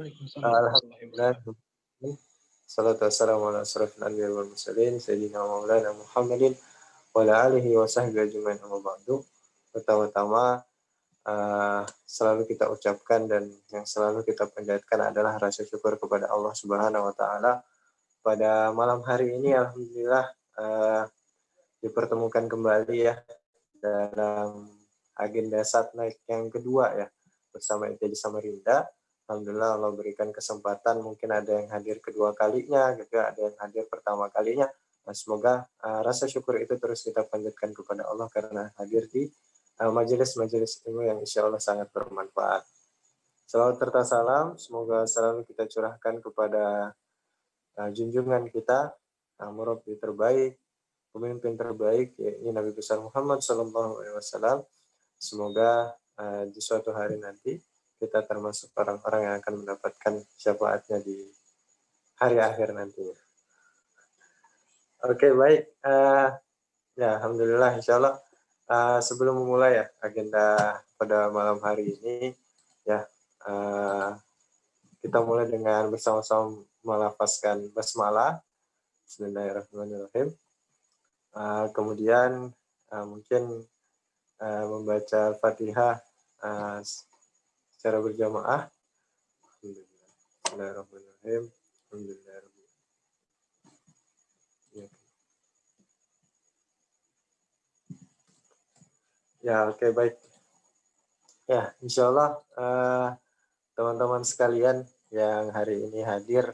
Waalaikumsalam warahmatullahi Alhamdulillah. wabarakatuh. Salatu wassalamu ala asrafil anbiya'i wal mursalin sayyidina maulana Muhammadin wa ala alihi wa sahbihi ajmain amma ba'du. Pertama-tama selalu kita ucapkan dan yang selalu kita panjatkan adalah rasa syukur kepada Allah Subhanahu wa taala. Pada malam hari ini alhamdulillah dipertemukan kembali ya dalam agenda Satnaik yang kedua ya bersama ITJ Samarinda. Alhamdulillah Allah berikan kesempatan, mungkin ada yang hadir kedua kalinya, juga ada yang hadir pertama kalinya. Nah, semoga rasa syukur itu terus kita panjatkan kepada Allah karena hadir di majelis-majelis ilmu yang insya Allah sangat bermanfaat. Salawat serta salam, semoga selalu kita curahkan kepada junjungan kita, murabbi terbaik, pemimpin terbaik, yaitu Nabi besar Muhammad SAW. Semoga di suatu hari nanti kita termasuk orang-orang yang akan mendapatkan syafaatnya di hari akhir nantinya. Oke, baik. Ya, alhamdulillah, insya Allah. Sebelum memulai ya agenda pada malam hari ini, ya kita mulai dengan bersama-sama melafazkan basmalah. Bismillahirrahmanirrahim. Kemudian mungkin membaca Al-Fatihah secara berjamaah. Bismillahirrahmanirrahim. Alhamdulillahirrahmanirrahim. Ya, oke, baik. Ya, insya Allah teman-teman sekalian yang hari ini hadir,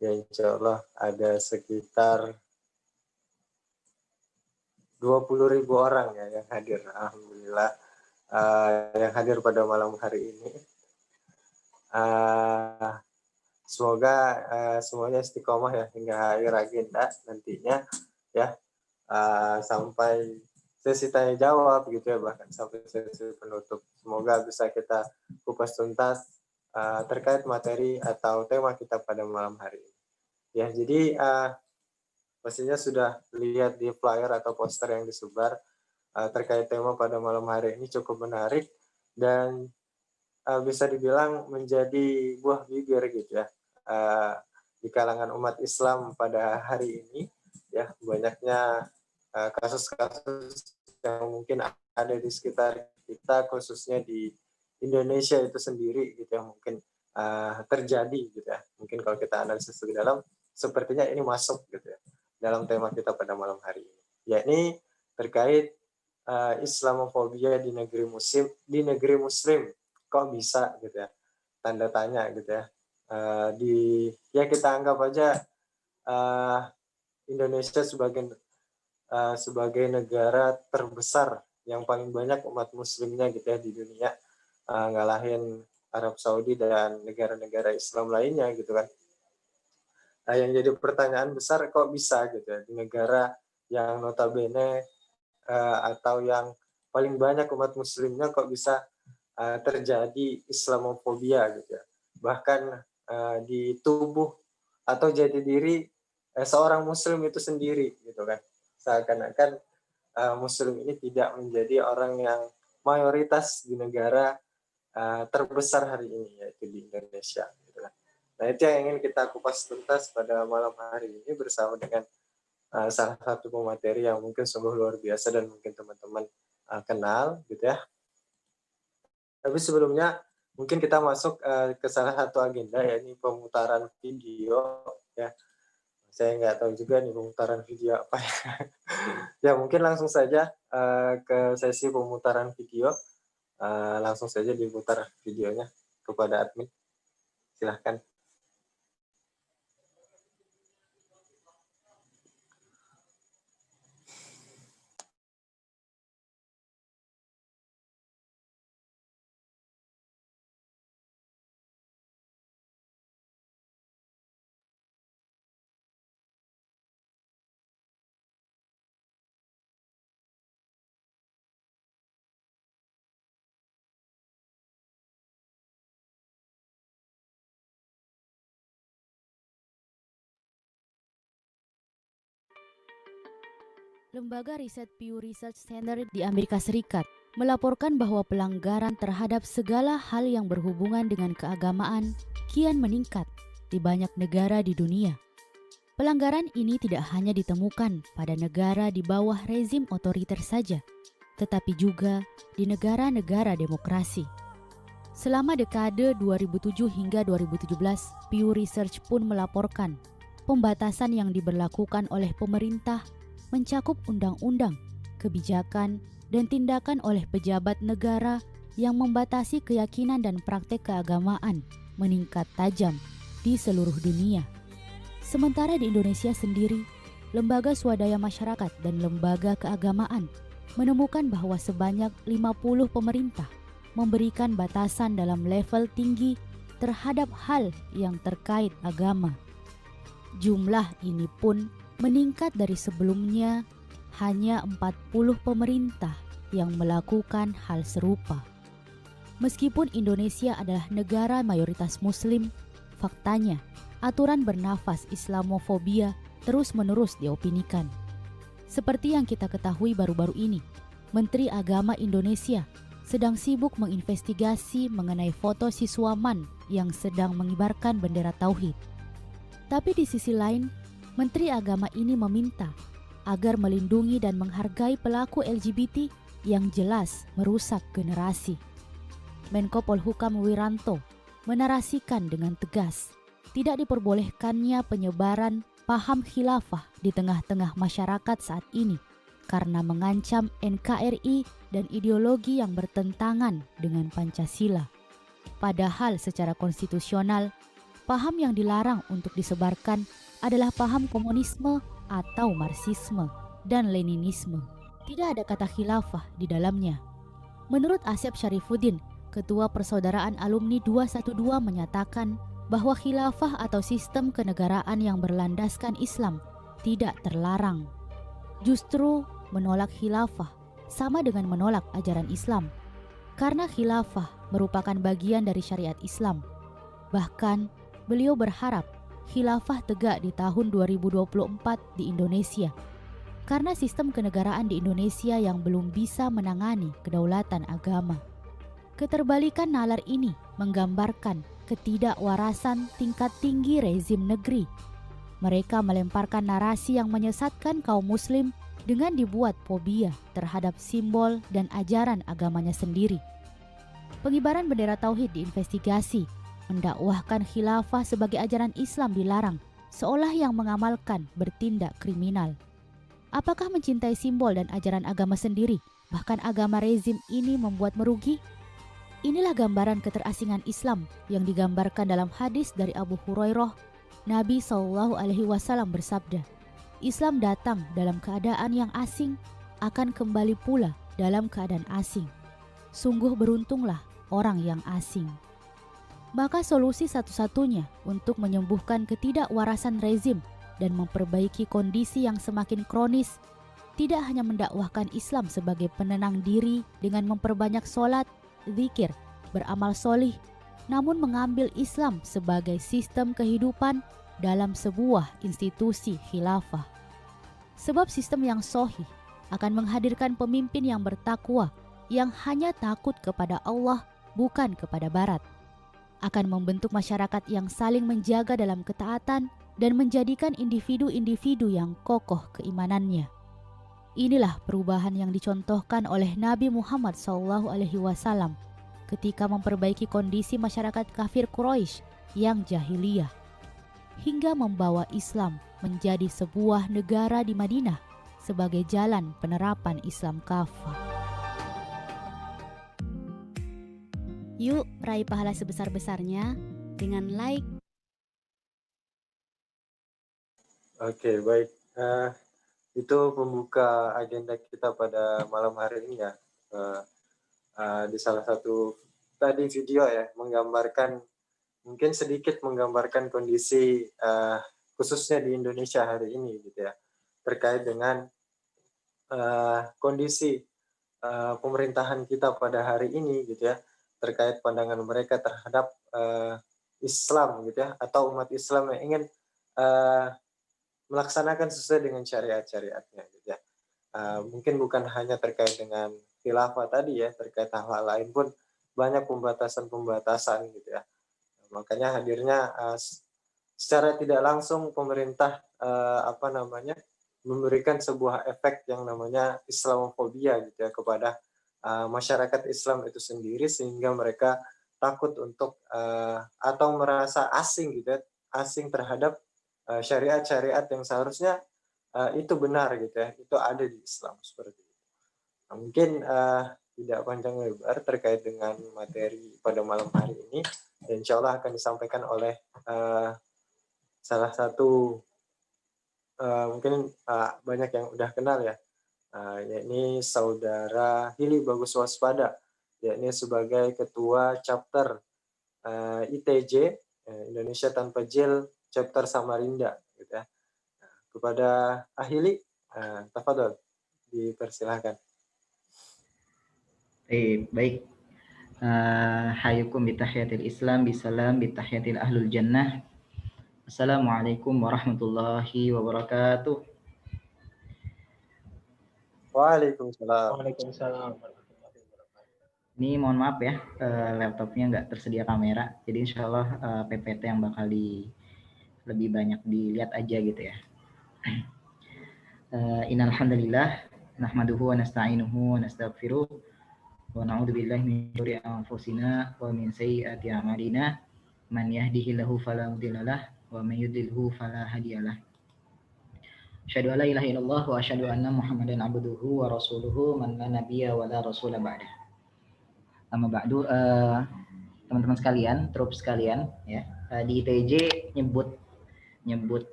ya insya Allah ada sekitar 20.000 orang ya yang hadir. Alhamdulillah yang hadir pada malam hari ini. Semoga semuanya istiqomah ya hingga akhir agenda nantinya ya, sampai sesi tanya jawab gitu ya, bahkan sampai sesi penutup. Semoga bisa kita kupas tuntas terkait materi atau tema kita pada malam hari ini. Ya, jadi pastinya sudah lihat di flyer atau poster yang disebar terkait tema pada malam hari ini cukup menarik dan bisa dibilang menjadi buah bibir gitu ya di kalangan umat Islam pada hari ini ya, banyaknya kasus-kasus yang mungkin ada di sekitar kita, khususnya di Indonesia itu sendiri gitu ya, mungkin terjadi gitu ya. Mungkin kalau kita analisis lebih dalam, sepertinya ini masuk gitu ya dalam tema kita pada malam hari ini, yakni terkait Islamofobia di negeri muslim kok bisa gitu ya, tanda tanya gitu ya. Ya kita anggap aja Indonesia sebagai negara terbesar yang paling banyak umat muslimnya gitu ya di dunia, ngalahin Arab Saudi dan negara-negara Islam lainnya gitu kan. Yang jadi pertanyaan besar, kok bisa gitu ya di negara yang notabene atau yang paling banyak umat muslimnya kok bisa terjadi Islamofobia gitu ya. Bahkan di tubuh atau jati diri seorang muslim itu sendiri gitu kan. Seakan-akan muslim ini tidak menjadi orang yang mayoritas di negara terbesar hari ini, yaitu di Indonesia gitu kan. Nah, itu yang ingin kita kupas tuntas pada malam hari ini bersama dengan salah satu pemateri yang mungkin sungguh luar biasa dan mungkin teman-teman kenal gitu ya. Tapi sebelumnya mungkin kita masuk ke salah satu agenda, yakni pemutaran video ya. Saya nggak tahu juga nih pemutaran video apa ya. Ya mungkin langsung saja ke sesi pemutaran video. Langsung saja diputar videonya kepada admin. Silahkan. Lembaga riset Pew Research Center di Amerika Serikat melaporkan bahwa pelanggaran terhadap segala hal yang berhubungan dengan keagamaan kian meningkat di banyak negara di dunia. Pelanggaran ini tidak hanya ditemukan pada negara di bawah rezim otoriter saja, tetapi juga di negara-negara demokrasi. Selama dekade 2007 hingga 2017, Pew Research pun melaporkan pembatasan yang diberlakukan oleh pemerintah mencakup undang-undang, kebijakan, dan tindakan oleh pejabat negara yang membatasi keyakinan dan praktek keagamaan meningkat tajam di seluruh dunia. Sementara di Indonesia sendiri, lembaga swadaya masyarakat dan lembaga keagamaan menemukan bahwa sebanyak 50 pemerintah memberikan batasan dalam level tinggi terhadap hal yang terkait agama. Jumlah ini pun meningkat dari sebelumnya, hanya 40 pemerintah yang melakukan hal serupa. Meskipun Indonesia adalah negara mayoritas Muslim, faktanya aturan bernafas Islamofobia terus-menerus diopinikan. Seperti yang kita ketahui baru-baru ini, Menteri Agama Indonesia sedang sibuk menginvestigasi mengenai foto siswa MAN yang sedang mengibarkan bendera tauhid. Tapi di sisi lain, Menteri Agama ini meminta agar melindungi dan menghargai pelaku LGBT yang jelas merusak generasi. Menko Polhukam Wiranto menarasikan dengan tegas, tidak diperbolehkannya penyebaran paham khilafah di tengah-tengah masyarakat saat ini karena mengancam NKRI dan ideologi yang bertentangan dengan Pancasila. Padahal secara konstitusional, paham yang dilarang untuk disebarkan adalah paham komunisme atau Marxisme dan Leninisme. Tidak ada kata khilafah di dalamnya. Menurut Asep Syarifuddin, Ketua Persaudaraan Alumni 212 menyatakan bahwa khilafah atau sistem kenegaraan yang berlandaskan Islam tidak terlarang. Justru menolak khilafah sama dengan menolak ajaran Islam, karena khilafah merupakan bagian dari syariat Islam. Bahkan beliau berharap khilafah tegak di tahun 2024 di Indonesia, karena sistem kenegaraan di Indonesia yang belum bisa menangani kedaulatan agama. Keterbalikan nalar ini menggambarkan ketidakwarasan tingkat tinggi rezim negeri. Mereka melemparkan narasi yang menyesatkan kaum muslim dengan dibuat fobia terhadap simbol dan ajaran agamanya sendiri. Pengibaran bendera tauhid diinvestigasi, mendakwahkan khilafah sebagai ajaran Islam dilarang, seolah yang mengamalkan bertindak kriminal. Apakah mencintai simbol dan ajaran agama sendiri, bahkan agama rezim ini membuat merugi? Inilah gambaran keterasingan Islam yang digambarkan dalam hadis dari Abu Hurairah. Nabi SAW bersabda, Islam datang dalam keadaan yang asing, akan kembali pula dalam keadaan asing. Sungguh beruntunglah orang yang asing. Maka solusi satu-satunya untuk menyembuhkan ketidakwarasan rezim dan memperbaiki kondisi yang semakin kronis, tidak hanya mendakwahkan Islam sebagai penenang diri dengan memperbanyak sholat, zikir, beramal solih, namun mengambil Islam sebagai sistem kehidupan dalam sebuah institusi khilafah. Sebab sistem yang sahih akan menghadirkan pemimpin yang bertakwa, yang hanya takut kepada Allah, bukan kepada Barat. Akan membentuk masyarakat yang saling menjaga dalam ketaatan dan menjadikan individu-individu yang kokoh keimanannya. Inilah perubahan yang dicontohkan oleh Nabi Muhammad SAW ketika memperbaiki kondisi masyarakat kafir Quraisy yang jahiliyah, hingga membawa Islam menjadi sebuah negara di Madinah sebagai jalan penerapan Islam kafah. Yuk raih pahala sebesar-besarnya dengan like. Oke, baik. Itu pembuka agenda kita pada malam hari ini ya. Di salah satu tadi video ya, mungkin sedikit menggambarkan kondisi khususnya di Indonesia hari ini gitu ya, terkait dengan kondisi pemerintahan kita pada hari ini gitu ya, terkait pandangan mereka terhadap Islam gitu ya, atau umat Islam yang ingin melaksanakan sesuai dengan syariat-syariatnya gitu ya. Mungkin bukan hanya terkait dengan khilafah tadi ya, terkait hal-hal lain pun banyak pembatasan-pembatasan gitu ya. Makanya hadirnya secara tidak langsung pemerintah memberikan sebuah efek yang namanya Islamofobia gitu ya kepada masyarakat Islam itu sendiri, sehingga mereka takut untuk atau merasa asing gitu ya, asing terhadap syariat-syariat yang seharusnya itu benar gitu ya, itu ada di Islam seperti itu. Nah, mungkin tidak panjang lebar terkait dengan materi pada malam hari ini, dan insya Allah akan disampaikan oleh salah satu mungkin banyak yang udah kenal ya, yakni Saudara Hili Bagus Waspada, yakni sebagai Ketua Chapter ITJ Indonesia Tanpa Jil Chapter Samarinda gitu ya. Kepada Ahili, tafadhol, dipersilahkan. Baik. Hayukum bitahiyatil Islam bisalam bitahiyatil ahlul jannah. Assalamualaikum warahmatullahi wabarakatuh. Waalaikumsalam. Waalaikumsalam. Ini mohon maaf ya, laptopnya nggak tersedia kamera, jadi insya Allah PPT yang bakal lebih banyak dilihat aja gitu ya. Innal hamdalillah nahmaduhu wa nasta'inuhu wa nastaghfiruh wa na'udzu billahi min syururi anfusina wa min sayyiati a'malina. Man yahdihillahu fala mudhillalah wa man yudlilhu fala hadiyalah. Asyhadu an la ilaha illallah wa asyhadu anna Muhammadan abduhu wa rasuluhu man la nabiyya wa la rasula ba'dah. Amma ba'du, teman-teman sekalian, trup sekalian ya. Di ITJ nyebut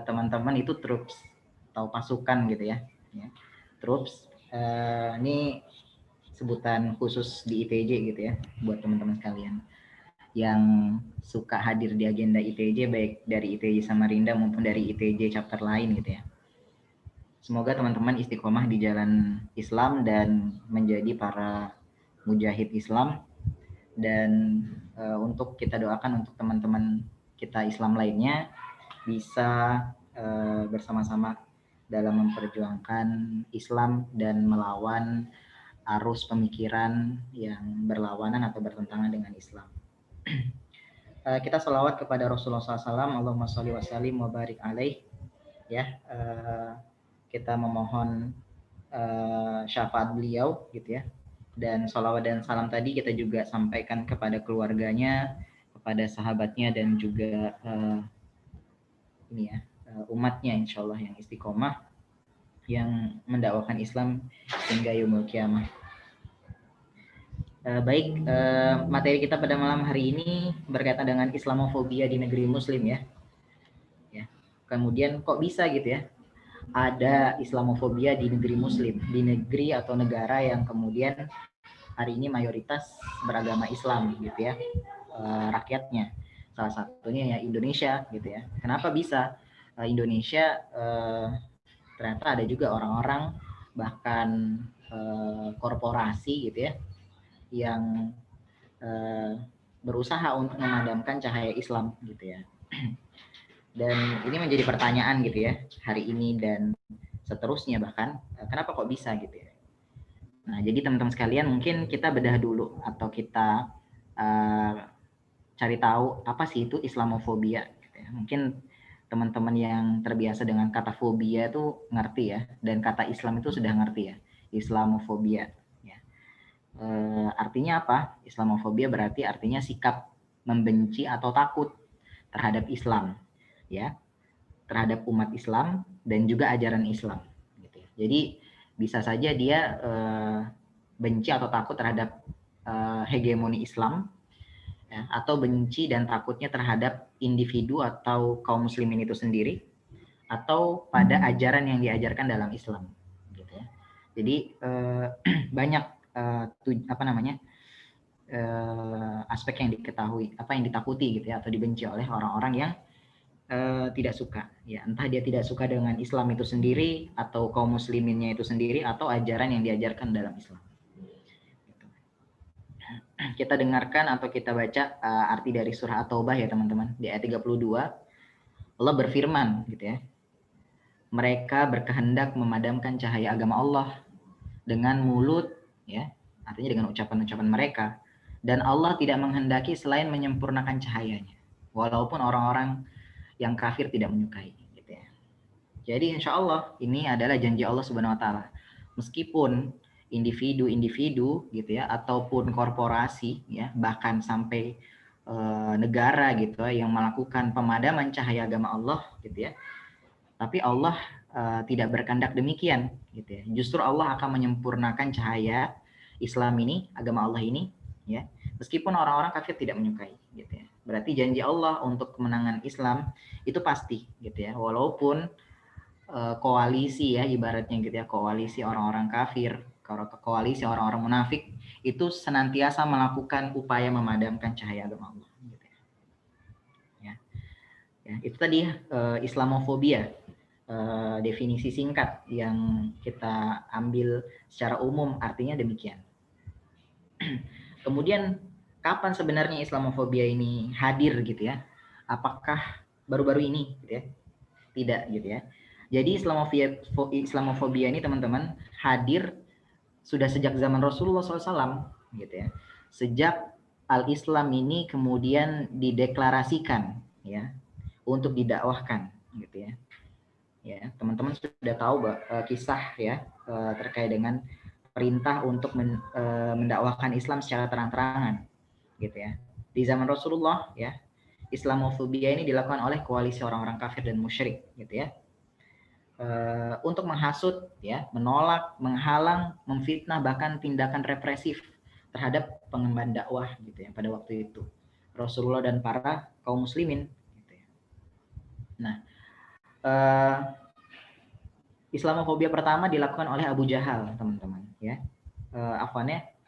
teman-teman itu troops atau pasukan gitu ya. Troops ini sebutan khusus di ITJ gitu ya, buat teman-teman sekalian yang suka hadir di agenda ITJ, baik dari ITJ Samarinda maupun dari ITJ chapter lain gitu ya. Semoga teman-teman istiqomah di jalan Islam dan menjadi para mujahid Islam. Dan untuk kita doakan untuk teman-teman kita Islam lainnya bisa bersama-sama dalam memperjuangkan Islam dan melawan arus pemikiran yang berlawanan atau bertentangan dengan Islam. Kita sholawat kepada Rasulullah SAW, Allahumma sholli wa sallim wa barik alaih ya. Kita memohon syafaat beliau gitu ya, dan sholawat dan salam tadi kita juga sampaikan kepada keluarganya, kepada sahabatnya, dan juga umatnya insya Allah yang istiqomah, yang mendakwakan Islam hingga yaumul kiamah. Baik, materi kita pada malam hari ini berkaitan dengan Islamofobia di negeri Muslim ya. Kemudian kok bisa gitu ya, ada Islamofobia di negeri Muslim, di negeri atau negara yang kemudian hari ini mayoritas beragama Islam gitu ya, rakyatnya. Salah satunya ya Indonesia gitu ya. Kenapa bisa Indonesia? Ternyata ada juga orang-orang, bahkan korporasi gitu ya, yang berusaha untuk memadamkan cahaya Islam gitu ya. Dan ini menjadi pertanyaan gitu ya hari ini dan seterusnya, bahkan kenapa kok bisa gitu ya. Nah, jadi teman-teman sekalian, mungkin kita bedah dulu atau kita cari tahu apa sih itu Islamofobia gitu ya. Mungkin teman-teman yang terbiasa dengan kata fobia itu ngerti ya, dan kata Islam itu sudah ngerti ya, Islamofobia ya. Artinya apa? Islamofobia berarti artinya sikap membenci atau takut terhadap Islam ya, terhadap umat Islam dan juga ajaran Islam gitu ya. Jadi bisa saja dia benci atau takut terhadap hegemoni Islam ya, atau benci dan takutnya terhadap individu atau kaum muslimin itu sendiri, atau pada ajaran yang diajarkan dalam Islam gitu ya. Jadi banyak aspek yang diketahui, apa yang ditakuti gitu ya, atau dibenci oleh orang-orang yang tidak suka ya, entah dia tidak suka dengan Islam itu sendiri atau kaum musliminnya itu sendiri atau ajaran yang diajarkan dalam Islam. Kita dengarkan atau kita baca arti dari surah At-Taubah ya teman-teman. Di ayat 32 Allah berfirman gitu ya, mereka berkehendak memadamkan cahaya agama Allah dengan mulut ya, artinya dengan ucapan-ucapan mereka, dan Allah tidak menghendaki selain menyempurnakan cahayanya, walaupun orang-orang yang kafir tidak menyukai, gitu ya. Jadi insya Allah ini adalah janji Allah Subhanahu Wa Taala. Meskipun individu-individu gitu ya, ataupun korporasi ya, bahkan sampai negara gitu ya, yang melakukan pemadaman cahaya agama Allah gitu ya, tapi Allah tidak berkehendak demikian gitu ya. Justru Allah akan menyempurnakan cahaya Islam ini, agama Allah ini ya, meskipun orang-orang kafir tidak menyukai gitu ya. Berarti janji Allah untuk kemenangan Islam itu pasti gitu ya, walaupun koalisi ya, ibaratnya gitu ya, koalisi orang-orang kafir, koalisi orang-orang munafik itu senantiasa melakukan upaya memadamkan cahaya agama Allah gitu ya. Ya, itu tadi Islamofobia, definisi singkat yang kita ambil secara umum, artinya demikian. Kemudian kapan sebenarnya Islamofobia ini hadir gitu ya? Apakah baru-baru ini gitu ya? Tidak gitu ya. Jadi Islamofobia ini teman-teman hadir sudah sejak zaman Rasulullah SAW gitu ya. Sejak Al-Islam ini kemudian dideklarasikan ya untuk didakwahkan gitu ya. Ya, teman-teman sudah tahu kisah ya terkait dengan perintah untuk mendakwahkan Islam secara terang-terangan gitu ya. Di zaman Rasulullah ya, Islamofobia ini dilakukan oleh koalisi orang-orang kafir dan musyrik gitu ya. Untuk menghasut ya, menolak, menghalang, memfitnah, bahkan tindakan represif terhadap pengemban dakwah gitu ya pada waktu itu Rasulullah dan para kaum muslimin gitu ya. Nah, Islamofobia pertama dilakukan oleh Abu Jahal, teman-teman ya.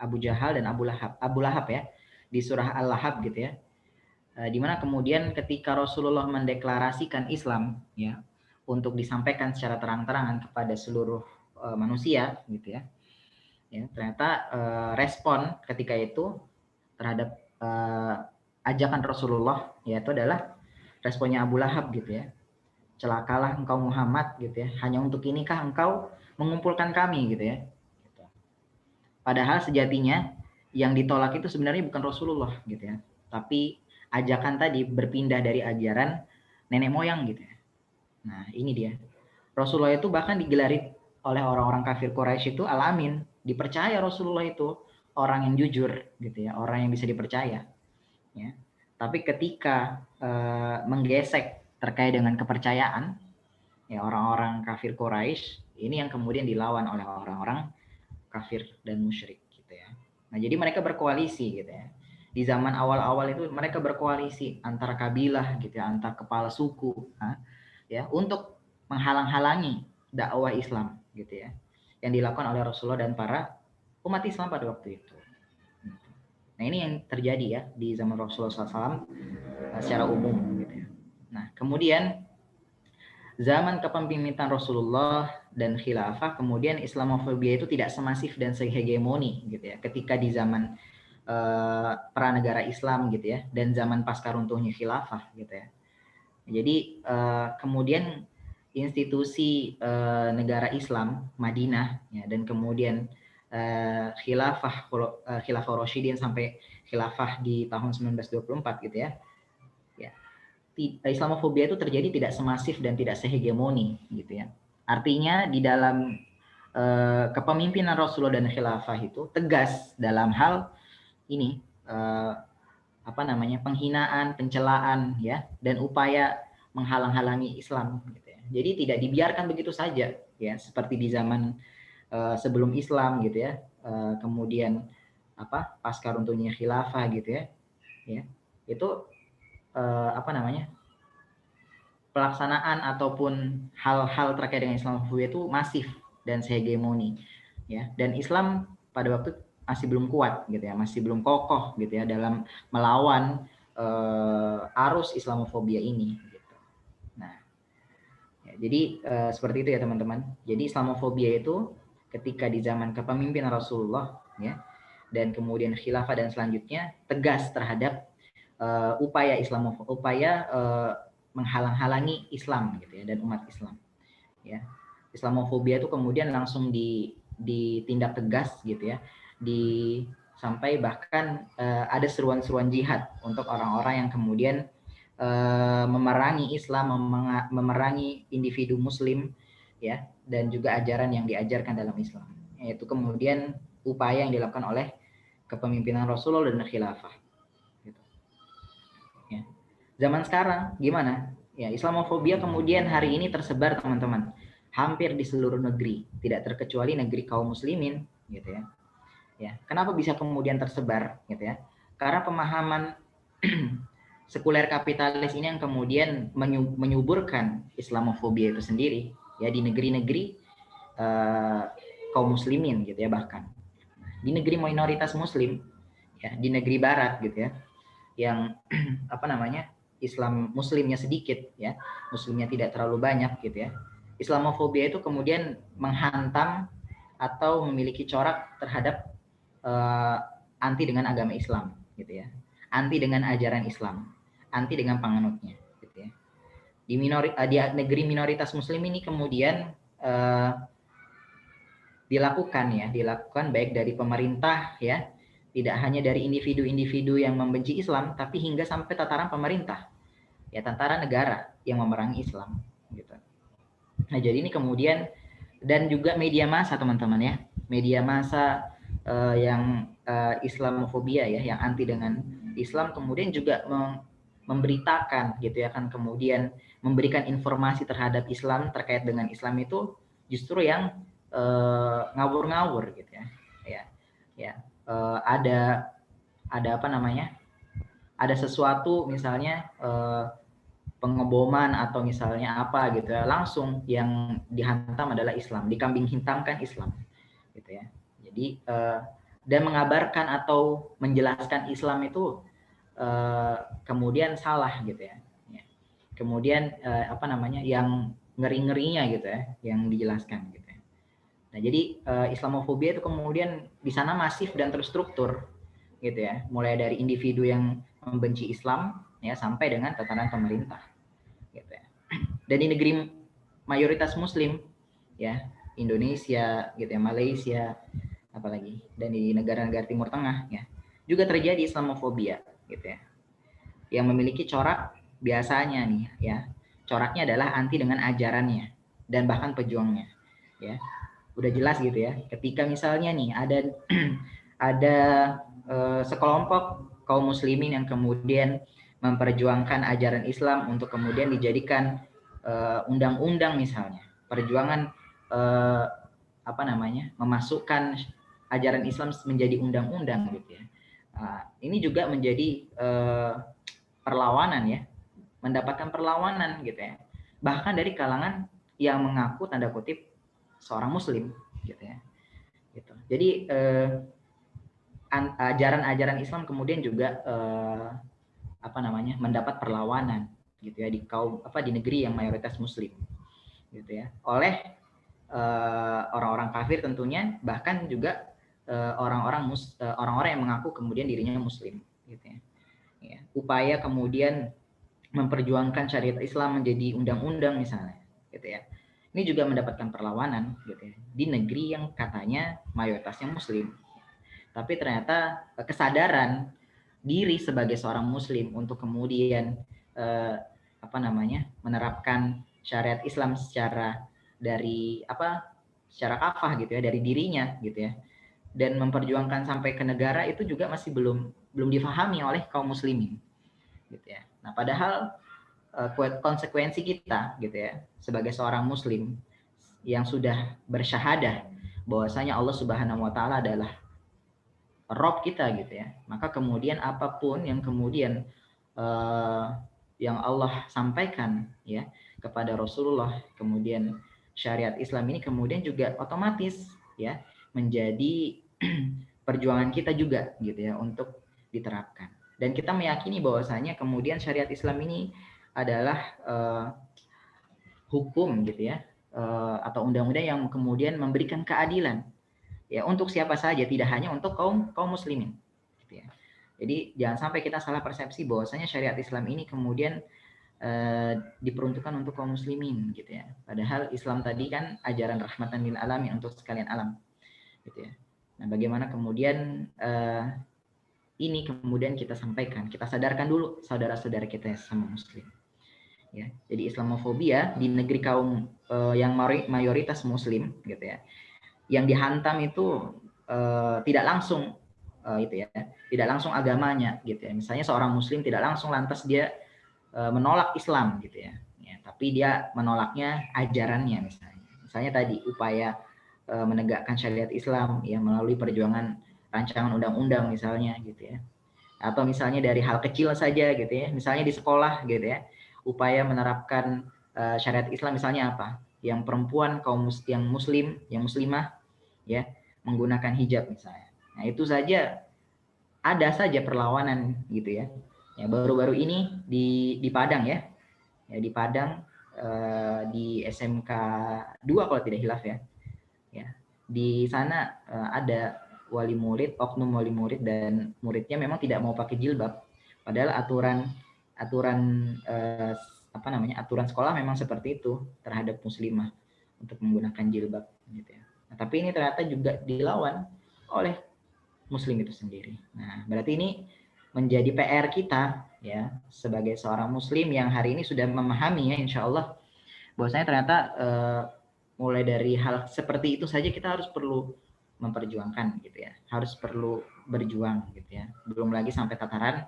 Abu Jahal dan Abu Lahab ya, di surah Al-Lahab gitu ya. Di mana kemudian ketika Rasulullah mendeklarasikan Islam ya, untuk disampaikan secara terang-terangan kepada seluruh manusia gitu ya. Ya, ternyata respon ketika itu terhadap ajakan Rasulullah yaitu adalah responnya Abu Lahab gitu ya. Celakalah engkau Muhammad gitu ya. Hanya untuk inikah engkau mengumpulkan kami gitu ya. Padahal sejatinya yang ditolak itu sebenarnya bukan Rasulullah gitu ya. Tapi ajakan tadi berpindah dari ajaran nenek moyang gitu ya. Nah, ini dia. Rasulullah itu bahkan digelari oleh orang-orang kafir Quraisy itu Al-Amin. Dipercaya Rasulullah itu orang yang jujur gitu ya, orang yang bisa dipercaya. Ya. Tapi ketika menggesek terkait dengan kepercayaan, ya orang-orang kafir Quraisy ini yang kemudian dilawan oleh orang-orang kafir dan musyrik gitu ya. Nah, jadi mereka berkoalisi gitu ya. Di zaman awal-awal itu mereka berkoalisi antara kabilah gitu ya, antar kepala suku, ya, untuk menghalang-halangi dakwah Islam gitu ya, yang dilakukan oleh Rasulullah dan para umat Islam pada waktu itu. Nah, ini yang terjadi ya di zaman Rasulullah SAW secara umum gitu ya. Nah, kemudian zaman kepemimpinan Rasulullah dan khilafah, kemudian Islamofobia itu tidak semasif dan sehegemoni gitu ya ketika di zaman pranegara Islam gitu ya, dan zaman pasca runtuhnya khilafah gitu ya. Jadi kemudian institusi negara Islam Madinah ya, dan kemudian khilafah Rasyidin sampai khilafah di tahun 1924 gitu ya. Ya. Islamofobia itu terjadi tidak semasif dan tidak sehegemoni gitu ya. Artinya di dalam kepemimpinan Rasulullah dan khilafah itu tegas dalam hal ini penghinaan, pencelaan ya, dan upaya menghalang-halangi Islam gitu ya. Jadi tidak dibiarkan begitu saja ya, seperti di zaman sebelum Islam gitu ya. Kemudian pasca runtuhnya khilafah gitu ya. Ya. Itu pelaksanaan ataupun hal-hal terkait dengan Islamofobia itu masif dan sehegemoni ya. Dan Islam pada waktu masih belum kuat gitu ya, masih belum kokoh gitu ya dalam melawan arus Islamofobia ini gitu. Nah, ya, jadi seperti itu ya teman-teman. Jadi Islamofobia itu ketika di zaman kepemimpinan Rasulullah ya, dan kemudian khilafah dan selanjutnya tegas terhadap upaya menghalang-halangi Islam gitu ya, dan umat Islam ya. Islamofobia itu kemudian langsung ditindak tegas gitu ya, sampai bahkan ada seruan-seruan jihad untuk orang-orang yang kemudian memerangi Islam, memerangi individu Muslim, ya, dan juga ajaran yang diajarkan dalam Islam. Yaitu kemudian upaya yang dilakukan oleh kepemimpinan Rasulullah dan khilafah. Gitu. Ya. Zaman sekarang gimana? Ya, Islamofobia kemudian hari ini tersebar, teman-teman, hampir di seluruh negeri, tidak terkecuali negeri kaum muslimin, gitu ya. Ya, kenapa bisa kemudian tersebar, gitu ya? Karena pemahaman sekuler kapitalis ini yang kemudian menyuburkan Islamofobia itu sendiri, ya, di negeri-negeri kaum muslimin, gitu ya, bahkan di negeri minoritas muslim, ya, di negeri barat, gitu ya, yang apa namanya, Islam muslimnya sedikit, ya, muslimnya tidak terlalu banyak, gitu ya. Islamofobia itu kemudian menghantam atau memiliki corak terhadap anti dengan agama Islam, gitu ya, anti dengan ajaran Islam, anti dengan penganutnya, gitu ya. Di negeri minoritas muslim ini kemudian dilakukan baik dari pemerintah, ya, tidak hanya dari individu-individu yang membenci Islam, tapi hingga sampai tataran pemerintah, ya, tataran negara yang memerangi Islam, gitu. Nah, jadi ini kemudian, dan juga media massa, teman-teman, ya, media massa yang Islamofobia, ya, yang anti dengan Islam, kemudian juga memberitakan, gitu ya, kan, kemudian memberikan informasi terhadap Islam, terkait dengan Islam itu justru yang ngawur-ngawur, gitu ya, ya, ada apa namanya, ada sesuatu misalnya pengeboman atau misalnya apa, gitu ya, langsung yang dihantam adalah Islam, dikambing hitamkan Islam, gitu ya. Jadi dan mengabarkan atau menjelaskan Islam itu kemudian salah, gitu ya. Kemudian apa namanya, yang ngeri-ngerinya, gitu ya, yang dijelaskan, gitu ya. Nah, jadi Islamofobia itu kemudian di sana masif dan terstruktur, gitu ya, mulai dari individu yang membenci Islam, ya, sampai dengan tatanan pemerintah, gitu ya. Dan di negeri mayoritas Muslim, ya, Indonesia, gitu ya, Malaysia, apalagi, dan di negara-negara Timur Tengah, ya, juga terjadi Islamofobia, gitu ya, yang memiliki corak biasanya nih, ya, coraknya adalah anti dengan ajarannya dan bahkan pejuangnya, ya. Udah jelas, gitu ya, ketika misalnya nih ada sekelompok kaum muslimin yang kemudian memperjuangkan ajaran Islam untuk kemudian dijadikan undang-undang, misalnya perjuangan apa namanya, memasukkan ajaran Islam menjadi undang-undang, gitu ya. Ini juga menjadi perlawanan, ya, mendapatkan perlawanan, gitu ya, bahkan dari kalangan yang mengaku tanda kutip seorang muslim, gitu ya, gitu. Jadi ajaran-ajaran Islam kemudian juga apa namanya, mendapat perlawanan, gitu ya, di kaum di negeri yang mayoritas muslim, gitu ya, oleh orang-orang kafir tentunya, bahkan juga orang-orang yang mengaku kemudian dirinya muslim, gitu ya. Ya, upaya kemudian memperjuangkan syariat Islam menjadi undang-undang misalnya, gitu ya. Ini juga mendapatkan perlawanan, gitu ya, di negeri yang katanya mayoritasnya muslim. Tapi ternyata kesadaran diri sebagai seorang muslim untuk kemudian apa namanya, menerapkan syariat Islam secara secara kafah, gitu ya, dari dirinya, gitu ya, dan memperjuangkan sampai ke negara, itu juga masih belum difahami oleh kaum muslimin, gitu ya. Nah, padahal konsekuensi kita, gitu ya, sebagai seorang muslim yang sudah bersyahadah bahwasanya Allah Subhanahu wa taala adalah Rob kita, gitu ya, maka kemudian apapun yang kemudian yang Allah sampaikan, ya, kepada Rasulullah, kemudian syariat Islam ini kemudian juga otomatis, ya, menjadi perjuangan kita juga, gitu ya, untuk diterapkan. Dan kita meyakini bahwasanya kemudian syariat Islam ini adalah hukum, gitu ya, atau undang-undang yang kemudian memberikan keadilan, ya, untuk siapa saja, tidak hanya untuk kaum muslimin, gitu ya. Jadi jangan sampai kita salah persepsi bahwasanya syariat Islam ini kemudian diperuntukkan untuk kaum muslimin, gitu ya. Padahal Islam tadi kan ajaran rahmatan lil alamin, untuk sekalian alam, gitu ya. Nah, bagaimana kemudian ini kemudian kita sampaikan, kita sadarkan dulu saudara-saudara kita yang sama Muslim. Ya, jadi Islamofobia di negeri kaum yang mayoritas Muslim, gitu ya, yang dihantam itu tidak langsung itu ya, tidak langsung agamanya, gitu ya. Misalnya seorang Muslim tidak langsung lantas dia menolak Islam, gitu ya. Tapi dia menolaknya ajarannya, misalnya tadi upaya menegakkan syariat Islam ya melalui perjuangan rancangan undang-undang misalnya, gitu ya. Atau misalnya dari hal kecil saja, gitu ya, misalnya di sekolah, gitu ya, upaya menerapkan syariat Islam misalnya apa, yang perempuan yang muslimah ya menggunakan hijab misalnya. Nah, itu saja ada saja perlawanan, gitu ya. Ya, baru-baru ini di Padang ya di Padang di SMK 2 kalau tidak hilaf ya. Di sana ada oknum wali murid dan muridnya memang tidak mau pakai jilbab. Padahal aturan sekolah memang seperti itu terhadap muslimah untuk menggunakan jilbab, gitu ya. Nah, tapi ini ternyata juga dilawan oleh muslim itu sendiri. Nah, berarti ini menjadi PR kita ya sebagai seorang muslim yang hari ini sudah memahami ya insya Allah bahwasanya ternyata mulai dari hal seperti itu saja kita harus perlu memperjuangkan, gitu ya, harus perlu berjuang, gitu ya, belum lagi sampai tataran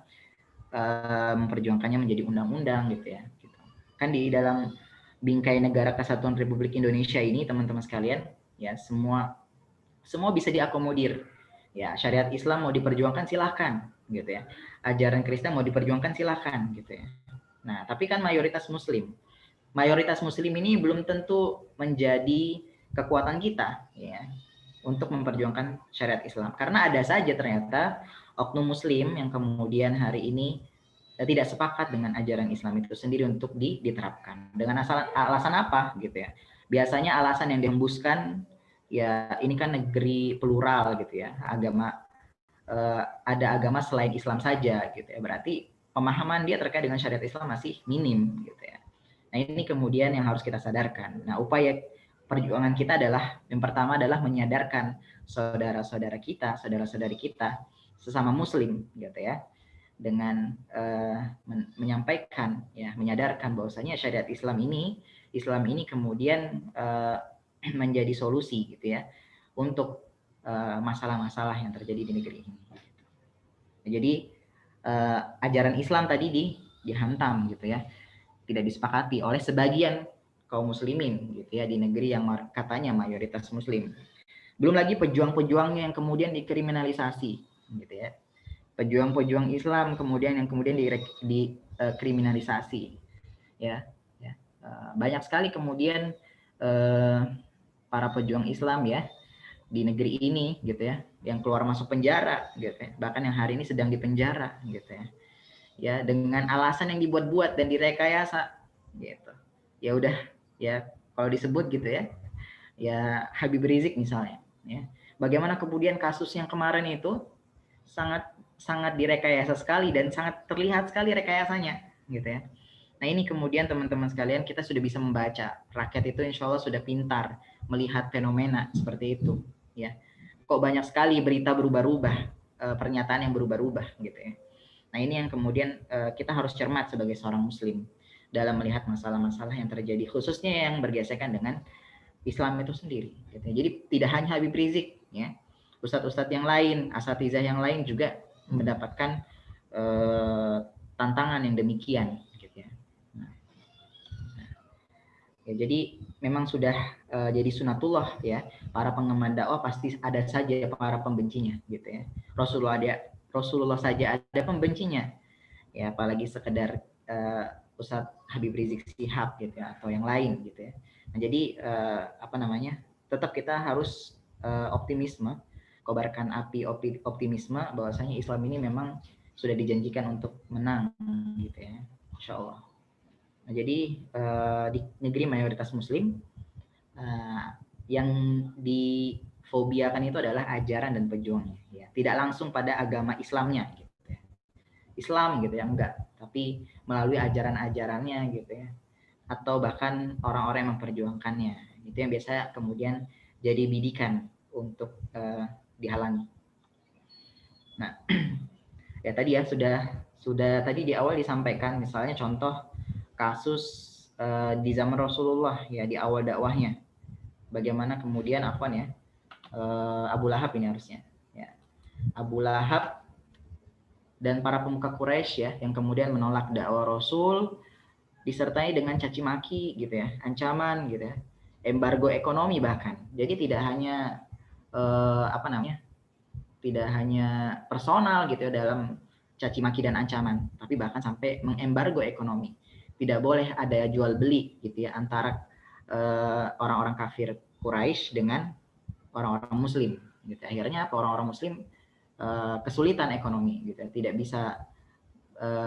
memperjuangkannya menjadi undang-undang, gitu ya, gitu. Kan di dalam bingkai negara kesatuan Republik Indonesia ini teman-teman sekalian ya semua bisa diakomodir ya. Syariat Islam mau diperjuangkan silahkan, gitu ya, ajaran Kristen mau diperjuangkan silahkan, gitu ya. Nah, tapi kan mayoritas muslim ini belum tentu menjadi kekuatan kita ya untuk memperjuangkan syariat Islam, karena ada saja ternyata oknum muslim yang kemudian hari ini tidak sepakat dengan ajaran Islam itu sendiri untuk diterapkan dengan alasan apa, gitu ya. Biasanya alasan yang dihembuskan ya ini kan negeri plural, gitu ya, ada agama selain Islam saja, gitu ya, berarti pemahaman dia terkait dengan syariat Islam masih minim, gitu ya. Nah, ini kemudian yang harus kita sadarkan. Nah, upaya perjuangan kita adalah yang pertama adalah menyadarkan saudara-saudara kita, saudara-saudari kita sesama muslim, gitu ya, dengan menyampaikan ya, menyadarkan bahwasanya syariat Islam ini kemudian menjadi solusi, gitu ya, untuk masalah-masalah yang terjadi di negeri ini. Jadi ajaran Islam tadi dihantam, gitu ya, tidak disepakati oleh sebagian kaum muslimin, gitu ya, di negeri yang katanya mayoritas muslim. Belum lagi pejuang-pejuangnya yang kemudian dikriminalisasi, gitu ya. Pejuang-pejuang Islam kemudian dikriminalisasi ya. Banyak sekali kemudian para pejuang Islam ya di negeri ini, gitu ya, yang keluar masuk penjara, gitu ya, bahkan yang hari ini sedang dipenjara, gitu ya. Ya, dengan alasan yang dibuat-buat dan direkayasa, gitu. Ya udah, ya kalau disebut gitu ya, ya Habib Rizik misalnya, ya. Bagaimana kemudian kasus yang kemarin itu sangat direkayasa sekali dan sangat terlihat sekali rekayasanya, gitu ya. Nah, ini kemudian teman-teman sekalian kita sudah bisa membaca, rakyat itu insya Allah sudah pintar melihat fenomena seperti itu, ya. Kok banyak sekali berita berubah-ubah, pernyataan yang berubah-ubah, gitu ya. Nah, ini yang kemudian kita harus cermat sebagai seorang muslim dalam melihat masalah-masalah yang terjadi, khususnya yang bergesekan dengan Islam itu sendiri, gitu. Jadi tidak hanya Habib Rizik ya, ustadz-ustadz yang lain, asatizah yang lain juga mendapatkan tantangan yang demikian, gitu ya. Ya, jadi memang sudah jadi sunatullah ya, para penggemar dakwah pasti ada saja para pembencinya, gitu ya. Rasulullah saja ada pembencinya ya, apalagi sekedar Ustadz Habib Rizik Shihab, gitu ya, atau yang lain, gitu ya. Nah, jadi tetap kita harus optimisme, kobarkan api optimisme bahwasanya Islam ini memang sudah dijanjikan untuk menang, gitu ya, insya Allah. Nah, jadi di negeri mayoritas muslim yang difobiakan itu adalah ajaran dan pejuangnya, ya. Tidak langsung pada agama Islamnya, gitu ya. Islam, gitu ya, enggak, tapi melalui ajaran-ajarannya, gitu ya, atau bahkan orang-orang yang memperjuangkannya. Itu yang biasa kemudian jadi bidikan untuk dihalangi. Nah, ya tadi ya sudah tadi di awal disampaikan misalnya contoh kasus di zaman Rasulullah ya di awal dakwahnya. Bagaimana kemudian Abu Lahab ini harusnya ya. Abu Lahab dan para pemuka Quraisy ya yang kemudian menolak dakwah Rasul disertai dengan caci maki gitu ya, ancaman gitu ya, embargo ekonomi bahkan. Jadi tidak hanya tidak hanya personal gitu ya dalam caci maki dan ancaman, tapi bahkan sampai mengembargo ekonomi. Tidak boleh ada jual beli gitu ya antara orang-orang kafir Quraisy dengan orang-orang Muslim. Gitu. Akhirnya orang-orang Muslim kesulitan ekonomi, gitu. Tidak bisa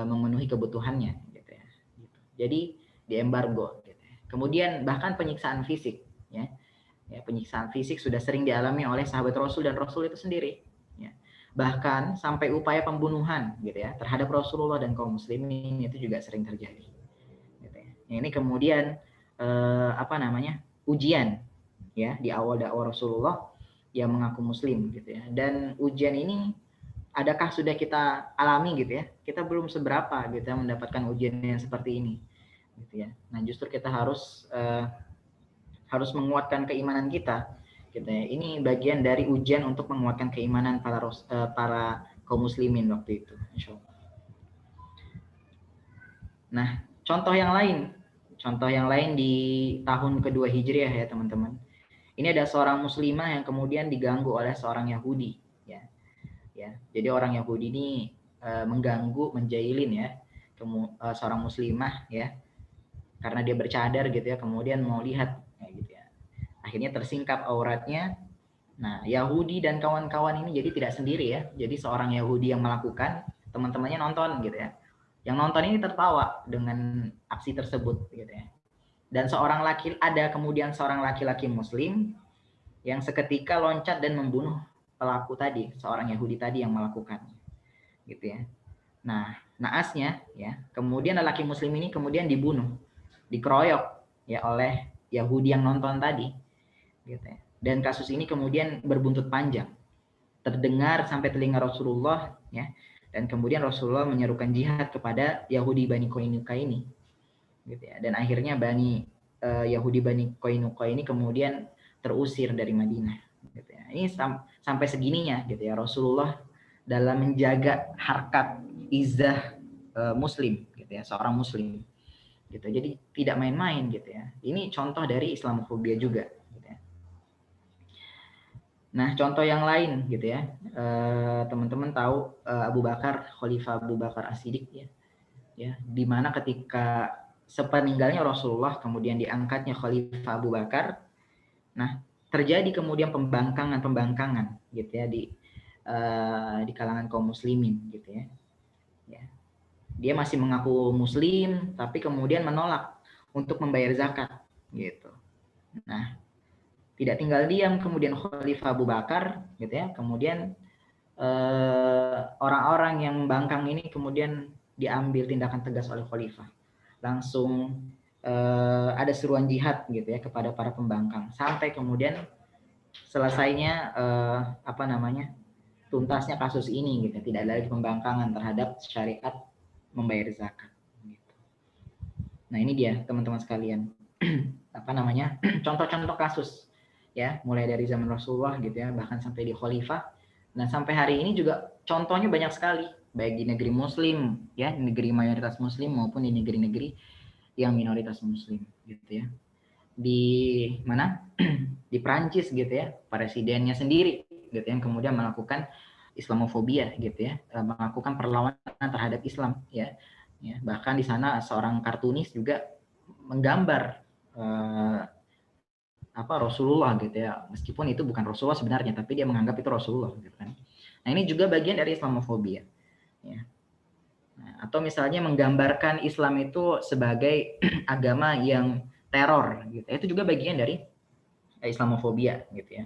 memenuhi kebutuhannya. Gitu ya. Gitu. Jadi diembargo. Gitu. Kemudian bahkan penyiksaan fisik, ya. Penyiksaan fisik sudah sering dialami oleh sahabat Rasul dan Rasul itu sendiri. Ya. Bahkan sampai upaya pembunuhan, gitu ya, terhadap Rasulullah dan kaum Muslimin itu juga sering terjadi. Gitu ya. Ini kemudian ujian ya di awal dakwah Rasulullah yang mengaku Muslim gitu ya. Dan ujian ini adakah sudah kita alami gitu ya? Kita belum seberapa gitu ya mendapatkan ujian yang seperti ini gitu ya. Nah, justru kita harus menguatkan keimanan kita gitu ya. Ini bagian dari ujian untuk menguatkan keimanan para kaum muslimin waktu itu, insyaallah. Nah, contoh yang lain di tahun kedua Hijriah ya teman-teman. Ini ada seorang muslimah yang kemudian diganggu oleh seorang Yahudi ya. Jadi orang Yahudi ini mengganggu, menjailin ya seorang muslimah ya. Karena dia bercadar gitu ya, kemudian mau lihat ya, gitu ya. Akhirnya tersingkap auratnya. Nah, Yahudi dan kawan-kawan ini jadi tidak sendiri ya. Jadi seorang Yahudi yang melakukan, teman-temannya nonton gitu ya. Yang nonton ini tertawa dengan aksi tersebut gitu ya. Dan kemudian seorang laki-laki muslim yang seketika loncat dan membunuh pelaku tadi, seorang Yahudi tadi yang melakukan. Gitu ya. Nah, naasnya ya, kemudian lelaki muslim ini kemudian dibunuh, dikeroyok ya oleh Yahudi yang nonton tadi. Gitu ya. Dan kasus ini kemudian berbuntut panjang. Terdengar sampai telinga Rasulullah ya. Dan kemudian Rasulullah menyerukan jihad kepada Yahudi Bani Qainuqa ini. Gitu ya. Dan akhirnya Yahudi Bani Qainuqa ini kemudian terusir dari Madinah. Gitu ya. Ini sampai segininya gitu ya Rasulullah dalam menjaga harkat izzah Muslim, gitu ya, seorang Muslim. Gitu. Jadi tidak main-main gitu ya. Ini contoh dari Islamofobia juga. Gitu ya. Nah, contoh yang lain gitu ya, teman-teman tahu Abu Bakar, Khalifah Abu Bakar As-Siddiq ya, di mana ketika sepeninggalnya Rasulullah kemudian diangkatnya Khalifah Abu Bakar. Nah, terjadi kemudian pembangkangan gitu ya di kalangan kaum muslimin gitu ya. Dia masih mengaku muslim tapi kemudian menolak untuk membayar zakat gitu. Nah, tidak tinggal diam kemudian Khalifah Abu Bakar gitu ya. Kemudian orang-orang yang membangkang ini kemudian diambil tindakan tegas oleh Khalifah. Langsung ada seruan jihad gitu ya kepada para pembangkang sampai kemudian selesainya tuntasnya kasus ini gitu. Tidak ada lagi pembangkangan terhadap syariat membayar zakat gitu. Nah, ini dia teman-teman sekalian. Contoh-contoh kasus ya, mulai dari zaman Rasulullah gitu ya, bahkan sampai di khalifah. Nah, sampai hari ini juga contohnya banyak sekali, baik di negeri muslim ya, di negeri mayoritas muslim maupun di negeri-negeri yang minoritas muslim gitu ya. Di mana? Di Prancis gitu ya, presidennya sendiri gitu yang kemudian melakukan Islamofobia gitu ya, melakukan perlawanan terhadap Islam ya. Bahkan di sana seorang kartunis juga menggambar Rasulullah gitu ya, meskipun itu bukan Rasulullah sebenarnya, tapi dia menganggap itu Rasulullah gitu kan. Nah, ini juga bagian dari Islamofobia ya. Nah, atau misalnya menggambarkan Islam itu sebagai agama yang teror gitu. Itu juga bagian dari Islamofobia gitu ya.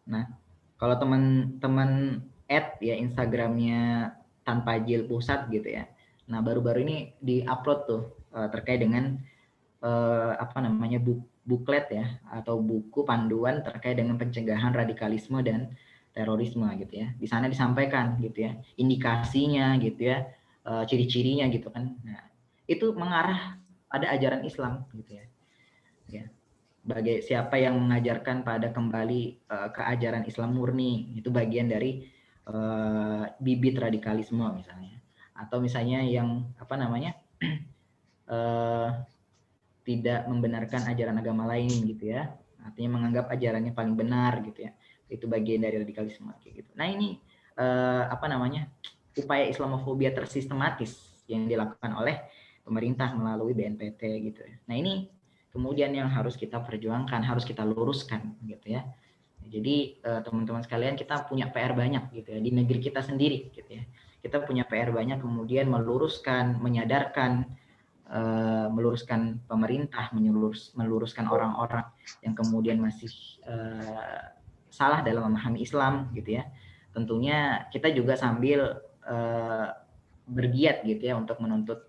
Nah, kalau teman-teman ya Instagramnya Tanpa Jil Pusat gitu ya. Nah, baru-baru ini di-upload tuh terkait dengan buklet ya atau buku panduan terkait dengan pencegahan radikalisme dan terorisme gitu ya. Di sana disampaikan gitu ya, indikasinya gitu ya, ciri-cirinya gitu kan. Nah, itu mengarah pada ajaran Islam gitu ya. Ya. Bagi siapa yang mengajarkan pada kembali ke ajaran Islam murni, itu bagian dari bibit radikalisme misalnya. Atau misalnya yang apa namanya? Tidak membenarkan ajaran agama lain gitu ya, artinya menganggap ajarannya paling benar gitu ya, itu bagian dari radikalisme kayak gitu. Nah ini apa namanya, upaya Islamofobia tersistematis yang dilakukan oleh pemerintah melalui BNPT gitu ya. Nah ini kemudian yang harus kita perjuangkan, harus kita luruskan gitu ya. Jadi teman-teman sekalian, kita punya PR banyak gitu ya di negeri kita sendiri gitu ya. Kita punya PR banyak, kemudian meluruskan, menyadarkan, meluruskan pemerintah, meluruskan orang-orang yang kemudian masih salah dalam memahami Islam gitu ya. Tentunya kita juga sambil bergiat gitu ya untuk menuntut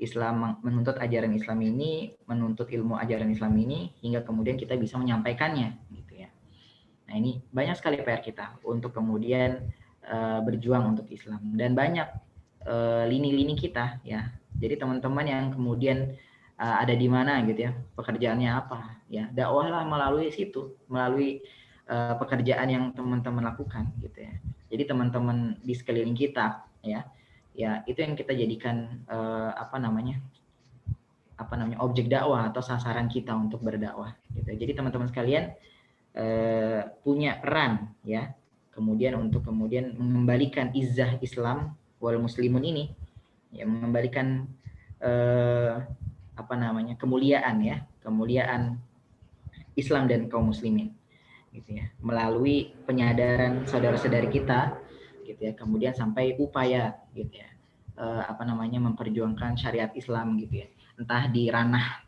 Islam, menuntut ajaran Islam ini, menuntut ilmu ajaran Islam ini, hingga kemudian kita bisa menyampaikannya gitu ya. Nah ini banyak sekali PR kita untuk kemudian berjuang untuk Islam, dan banyak lini-lini kita ya. Jadi teman-teman yang kemudian ada di mana gitu ya, pekerjaannya apa ya, dakwahlah melalui situ, melalui pekerjaan yang teman-teman lakukan gitu ya. Jadi teman-teman di sekeliling kita ya, ya itu yang kita jadikan apa namanya objek dakwah atau sasaran kita untuk berdakwah gitu. Jadi teman-teman sekalian punya peran ya, kemudian untuk kemudian mengembalikan izzah Islam wal muslimun ini ya, mengembalikan apa namanya, kemuliaan ya, kemuliaan Islam dan kaum muslimin gitu ya, melalui penyadaran saudara-saudari kita gitu ya, kemudian sampai upaya gitu ya, apa namanya, memperjuangkan syariat Islam gitu ya, entah di ranah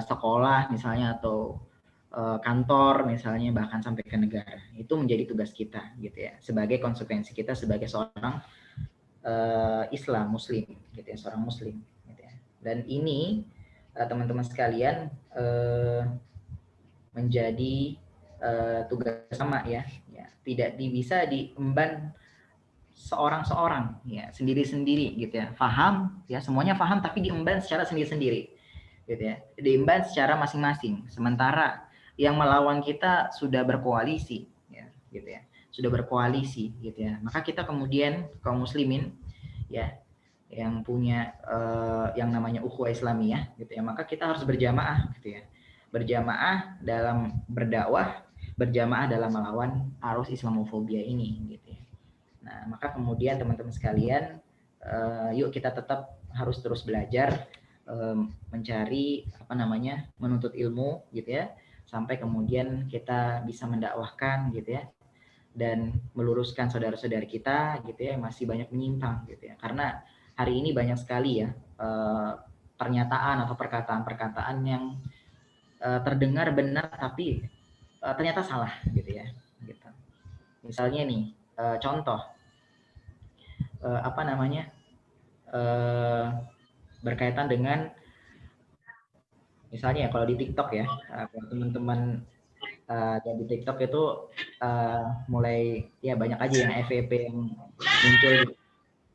sekolah misalnya, atau kantor misalnya, bahkan sampai ke negara. Itu menjadi tugas kita gitu ya, sebagai konsekuensi kita sebagai seorang Islam muslim gitu ya, seorang muslim gitu ya. Dan ini teman-teman sekalian menjadi tugas sama ya, tidak bisa diemban seorang-seorang ya, sendiri-sendiri gitu ya. Paham ya, semuanya paham, tapi diemban secara sendiri-sendiri gitu ya, diemban secara masing-masing. Sementara yang melawan kita sudah berkoalisi ya, gitu ya, sudah berkoalisi gitu ya. Maka kita kemudian kaum muslimin ya, yang punya yang namanya ukhuwah Islamiyah gitu ya, maka kita harus berjamaah gitu ya, berjamaah dalam berdakwah, berjamaah dalam melawan arus Islamofobia ini gitu ya. Nah maka kemudian teman-teman sekalian, yuk kita tetap harus terus belajar, mencari apa namanya, menuntut ilmu gitu ya, sampai kemudian kita bisa mendakwahkan gitu ya, dan meluruskan saudara-saudari kita gitu ya, yang masih banyak menyimpang gitu ya. Karena hari ini banyak sekali ya pernyataan atau perkataan-perkataan yang terdengar benar tapi ternyata salah gitu ya gitu. Misalnya nih contoh apa namanya, berkaitan dengan misalnya kalau di TikTok ya, kalau teman-teman dan di TikTok itu mulai ya banyak aja yang FVP yang muncul gitu.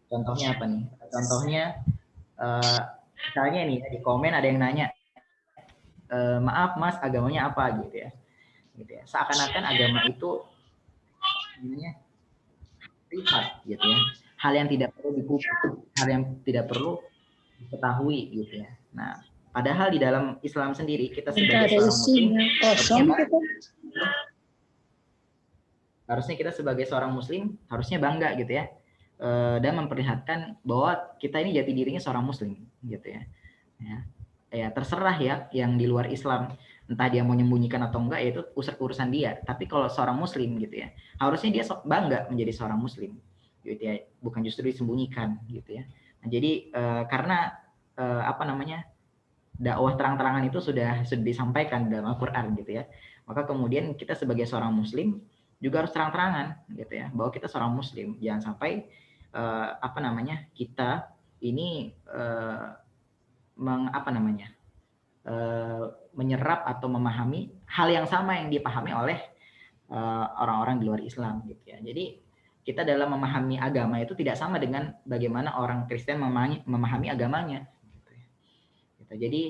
Contohnya apa nih? Contohnya misalnya nih di komen ada yang nanya, maaf mas, agamanya apa gitu ya. Gitu ya. Seakan-akan agama itu namanya privat gitu ya. Hal yang tidak perlu dipublik, hal yang tidak perlu diketahui gitu ya. Nah, padahal di dalam Islam sendiri kita sebagai seorang muslim harusnya kita sebagai seorang muslim harusnya bangga gitu ya, dan memperlihatkan bahwa kita ini jati dirinya seorang muslim gitu ya. Ya terserah ya yang di luar Islam, entah dia mau menyembunyikan atau enggak, ya itu urusan dia. Tapi kalau seorang muslim gitu ya, harusnya dia bangga menjadi seorang muslim gitu ya, bukan justru disembunyikan gitu ya. Nah, jadi karena apa namanya, dakwah terang-terangan itu sudah disampaikan dalam Al-Qur'an gitu ya. Maka kemudian kita sebagai seorang muslim juga harus terang-terangan gitu ya, bahwa kita seorang muslim. Jangan sampai apa namanya, kita ini menyerap atau memahami hal yang sama yang dipahami oleh orang-orang di luar Islam gitu ya. Jadi kita dalam memahami agama itu tidak sama dengan bagaimana orang Kristen memahami agamanya. Gitu ya. Gitu. Jadi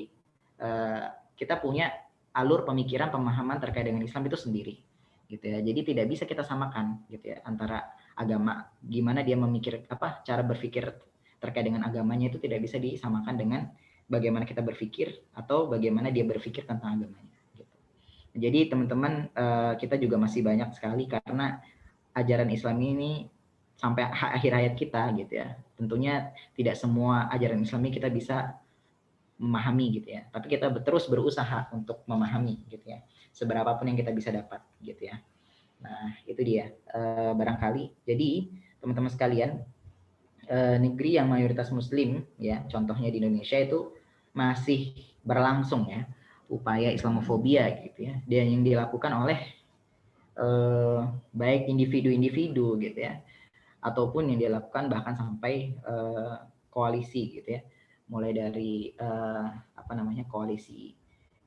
kita punya alur pemikiran pemahaman terkait dengan Islam itu sendiri, gitu ya. Jadi tidak bisa kita samakan, gitu ya, antara agama gimana dia memikir cara berpikir terkait dengan agamanya itu tidak bisa disamakan dengan bagaimana kita berpikir atau bagaimana dia berpikir tentang agamanya. Gitu. Jadi teman-teman kita juga masih banyak sekali karena ajaran Islam ini sampai akhir hayat kita, gitu ya. Tentunya tidak semua ajaran Islam ini kita bisa memahami gitu ya, tapi kita terus berusaha untuk memahami gitu ya, seberapa pun yang kita bisa dapat gitu ya. Nah itu dia barangkali. Jadi teman-teman sekalian, negeri yang mayoritas Muslim ya, contohnya di Indonesia itu masih berlangsung ya upaya Islamofobia gitu ya, dan yang dilakukan oleh baik individu-individu gitu ya, ataupun yang dilakukan bahkan sampai koalisi gitu ya, mulai dari koalisi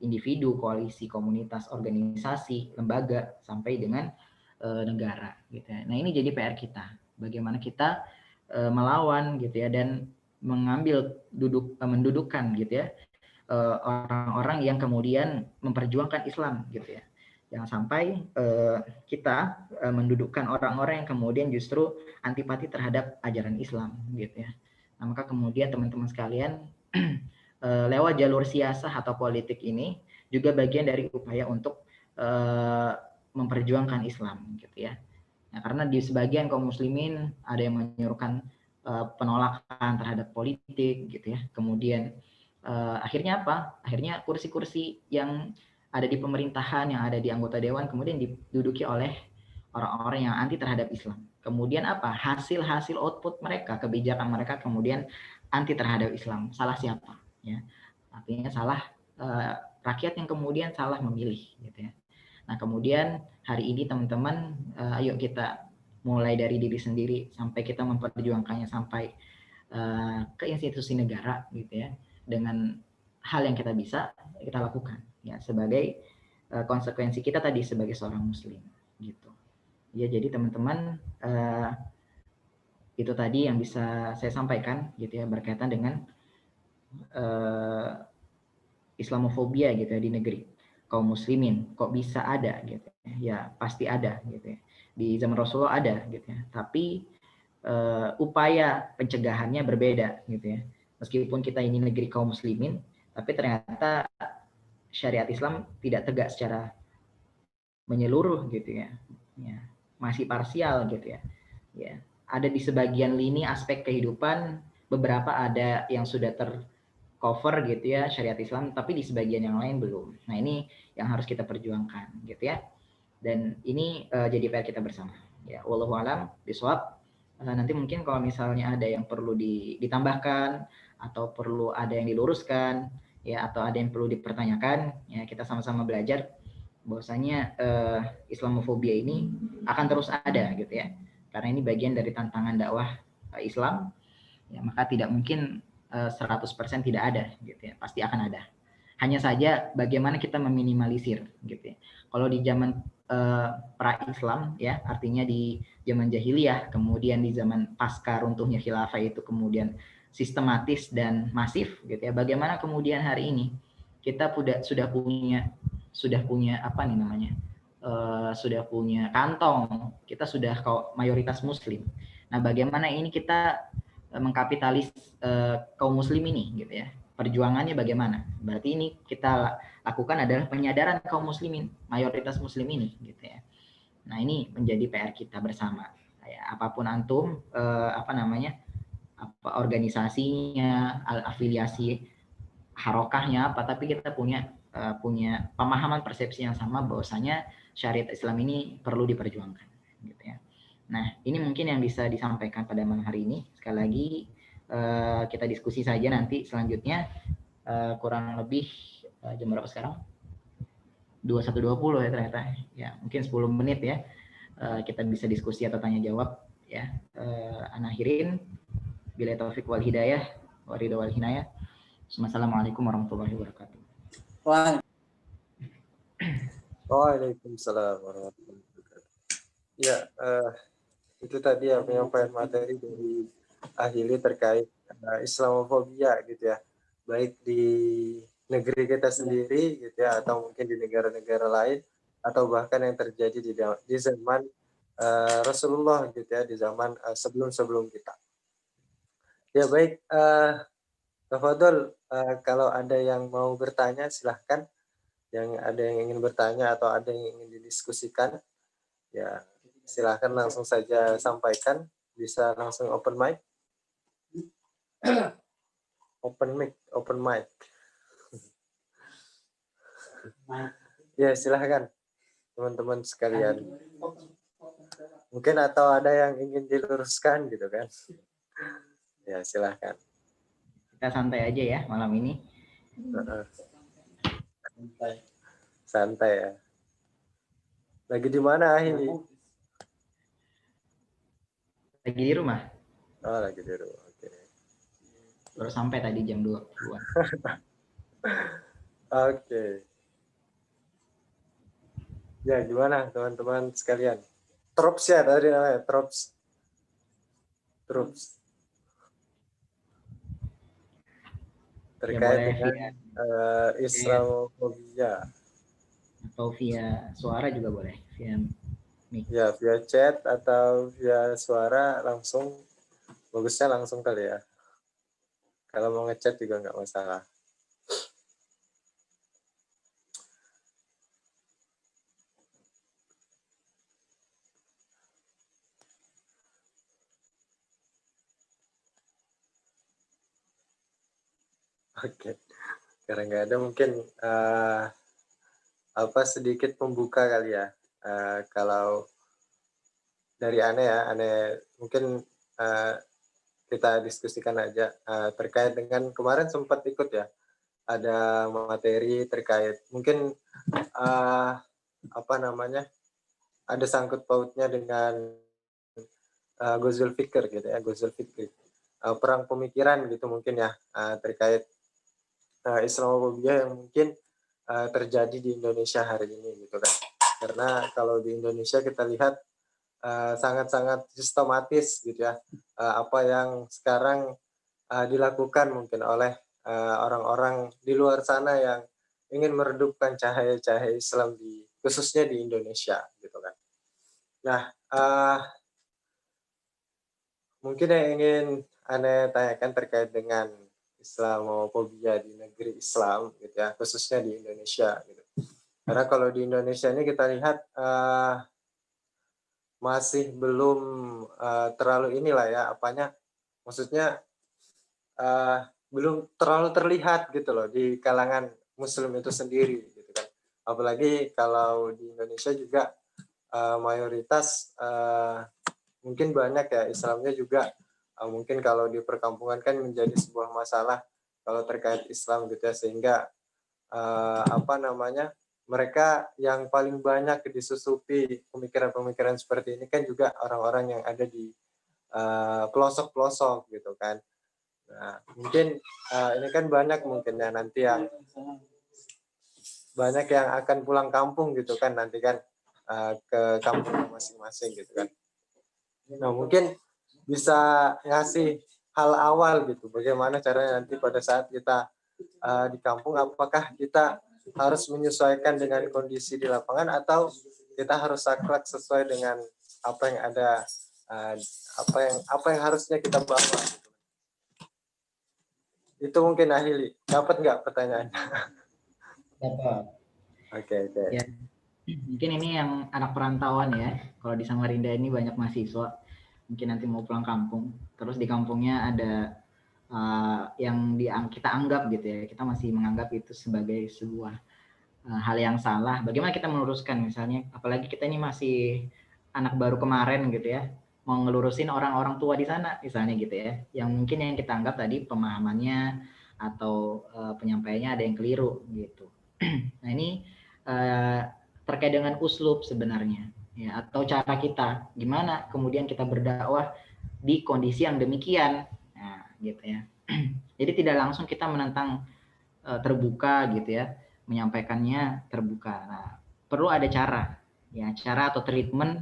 individu, koalisi komunitas, organisasi, lembaga, sampai dengan negara gitu ya. Nah ini jadi PR kita, bagaimana kita melawan gitu ya, dan mendudukkan gitu ya orang-orang yang kemudian memperjuangkan Islam gitu ya. Jangan sampai kita mendudukkan orang-orang yang kemudian justru antipati terhadap ajaran Islam gitu ya. Nah, maka kemudian teman-teman sekalian lewat jalur siasah atau politik ini juga bagian dari upaya untuk memperjuangkan Islam gitu ya. Nah, karena di sebagian kaum muslimin ada yang menyuruhkan penolakan terhadap politik gitu ya. Kemudian akhirnya apa? Akhirnya kursi-kursi yang ada di pemerintahan, yang ada di anggota dewan kemudian diduduki oleh orang-orang yang anti terhadap Islam. Kemudian apa? Hasil output mereka, kebijakan mereka kemudian anti terhadap Islam. Salah siapa? Ya, artinya salah rakyat yang kemudian salah memilih, gitu ya. Nah kemudian hari ini teman-teman, ayo kita mulai dari diri sendiri sampai kita memperjuangkannya sampai ke institusi negara, gitu ya. Dengan hal yang kita bisa kita lakukan, ya sebagai konsekuensi kita tadi sebagai seorang Muslim, gitu. Ya jadi teman-teman itu tadi yang bisa saya sampaikan, gitu ya, berkaitan dengan Islamofobia gitu ya di negeri kaum muslimin. Kok bisa ada gitu ya, pasti ada gitu ya, di zaman Rasulullah ada gitu ya, tapi upaya pencegahannya berbeda gitu ya. Meskipun kita ini negeri kaum muslimin, tapi ternyata syariat Islam tidak tegak secara menyeluruh gitu ya, masih parsial gitu ya. Ya, ada di sebagian lini aspek kehidupan, beberapa ada yang sudah cover gitu ya syariat Islam, tapi di sebagian yang lain belum. Nah ini yang harus kita perjuangkan gitu ya, dan ini jadi PR kita bersama ya. Wallahu alam bisawab. Nanti mungkin kalau misalnya ada yang perlu ditambahkan atau perlu ada yang diluruskan ya, atau ada yang perlu dipertanyakan ya, kita sama-sama belajar bahwasanya Islamofobia ini akan terus ada gitu ya, karena ini bagian dari tantangan dakwah Islam ya, maka tidak mungkin 100% tidak ada gitu ya, pasti akan ada. Hanya saja bagaimana kita meminimalisir gitu ya. Kalau di zaman pra-Islam ya, artinya di zaman jahiliyah, kemudian di zaman pasca runtuhnya khilafah itu kemudian sistematis dan masif gitu ya. Bagaimana kemudian hari ini kita sudah punya apa nih namanya? Sudah punya kantong, kita sudah mayoritas muslim. Nah, bagaimana ini kita mengkapitalis kaum muslim ini gitu ya, perjuangannya bagaimana? Berarti ini kita lakukan adalah penyadaran kaum muslimin, mayoritas muslim ini gitu ya. Nah ini menjadi PR kita bersama ya, apapun antum organisasinya, afiliasi harokahnya apa, tapi kita punya pemahaman persepsi yang sama bahwasanya syariat Islam ini perlu diperjuangkan gitu ya. Nah, ini mungkin yang bisa disampaikan pada malam hari ini. Sekali lagi kita diskusi saja nanti selanjutnya, kurang lebih jam berapa sekarang? 21.20 ya ternyata. Ya, mungkin 10 menit ya. Kita bisa diskusi atau tanya jawab ya. Ana akhirin bila taufik wal hidayah wa ridha wal hinayah. Assalamualaikum warahmatullahi wabarakatuh. Waalaikumsalam warahmatullahi wabarakatuh. Ya, itu tadi ya penyampaian materi dari Ahili terkait Islamofobia gitu ya, baik di negeri kita sendiri gitu ya, atau mungkin di negara-negara lain, atau bahkan yang terjadi di zaman Rasulullah gitu ya, di zaman sebelum kita. Ya baik, Tafadhol, kalau ada yang mau bertanya silahkan, yang ada yang ingin bertanya atau ada yang ingin didiskusikan, ya silahkan langsung saja sampaikan, bisa langsung open mic. Open mic. Ya, silahkan teman-teman sekalian. Mungkin atau ada yang ingin diluruskan gitu kan. Ya, silahkan. Kita santai aja ya malam ini. Santai ya. Lagi di mana ini? Lagi di rumah. Oh, lagi di rumah. Oke. Baru sampai tadi jam 2-an. Oke. Ya, gimana teman-teman sekalian? Trops ya tadi namanya, Trops. Terkait Ya, dengan Islamofobia. Atau via suara juga boleh, via mic. Ya, via chat atau via suara langsung, bagusnya langsung kali ya. Kalau mau ngechat juga nggak masalah. Oke, karena nggak ada mungkin sedikit pembuka kali ya. Kalau dari Ane mungkin kita diskusikan aja terkait dengan kemarin sempat ikut ya, ada materi terkait mungkin ada sangkut pautnya dengan Ghazul Fikr gitu ya, Ghazul Fikri, perang pemikiran gitu mungkin ya, terkait Islamofobia yang mungkin terjadi di Indonesia hari ini gitu kan. Karena kalau di Indonesia kita lihat sangat-sangat sistematis gitu ya, apa yang sekarang dilakukan mungkin oleh orang-orang di luar sana yang ingin meredupkan cahaya-cahaya Islam khususnya di Indonesia gitu kan. Nah, mungkin yang ingin Anda tanyakan terkait dengan Islamofobia di negeri Islam gitu ya, khususnya di Indonesia gitu. Karena kalau di Indonesia ini kita lihat masih belum terlalu maksudnya belum terlalu terlihat gitu loh di kalangan Muslim itu sendiri gitu kan. Apalagi kalau di Indonesia juga mayoritas mungkin banyak ya Islamnya juga, mungkin kalau di perkampungan kan menjadi sebuah masalah kalau terkait Islam gitu ya, sehingga mereka yang paling banyak disusupi pemikiran-pemikiran seperti ini kan juga orang-orang yang ada di pelosok-pelosok gitu kan. Nah, mungkin ini kan banyak mungkin ya nanti yang banyak yang akan pulang kampung gitu kan nanti kan, ke kampung masing-masing gitu kan. Nah, mungkin bisa ngasih hal awal gitu, bagaimana caranya nanti pada saat kita di kampung, apakah kita harus menyesuaikan dengan kondisi di lapangan atau kita harus saklek sesuai dengan apa yang ada, apa yang harusnya kita bawa gitu. Itu mungkin Ahili, dapat nggak pertanyaannya? Dapat. Oke. Ya, mungkin ini yang anak perantauan ya. Kalau di Samarinda ini banyak mahasiswa, mungkin nanti mau pulang kampung, terus di kampungnya ada yang kita anggap gitu ya, kita masih menganggap itu sebagai sebuah hal yang salah. Bagaimana kita meluruskan, misalnya apalagi kita ini masih anak baru kemarin gitu ya, mau ngelurusin orang-orang tua di sana misalnya gitu ya, yang mungkin yang kita anggap tadi pemahamannya atau penyampaiannya ada yang keliru gitu. Nah ini terkait dengan uslub sebenarnya ya, atau cara kita gimana kemudian kita berdakwah di kondisi yang demikian, nah gitu ya. Jadi tidak langsung kita menentang terbuka gitu ya, menyampaikannya terbuka. Nah, perlu ada cara ya, cara atau treatment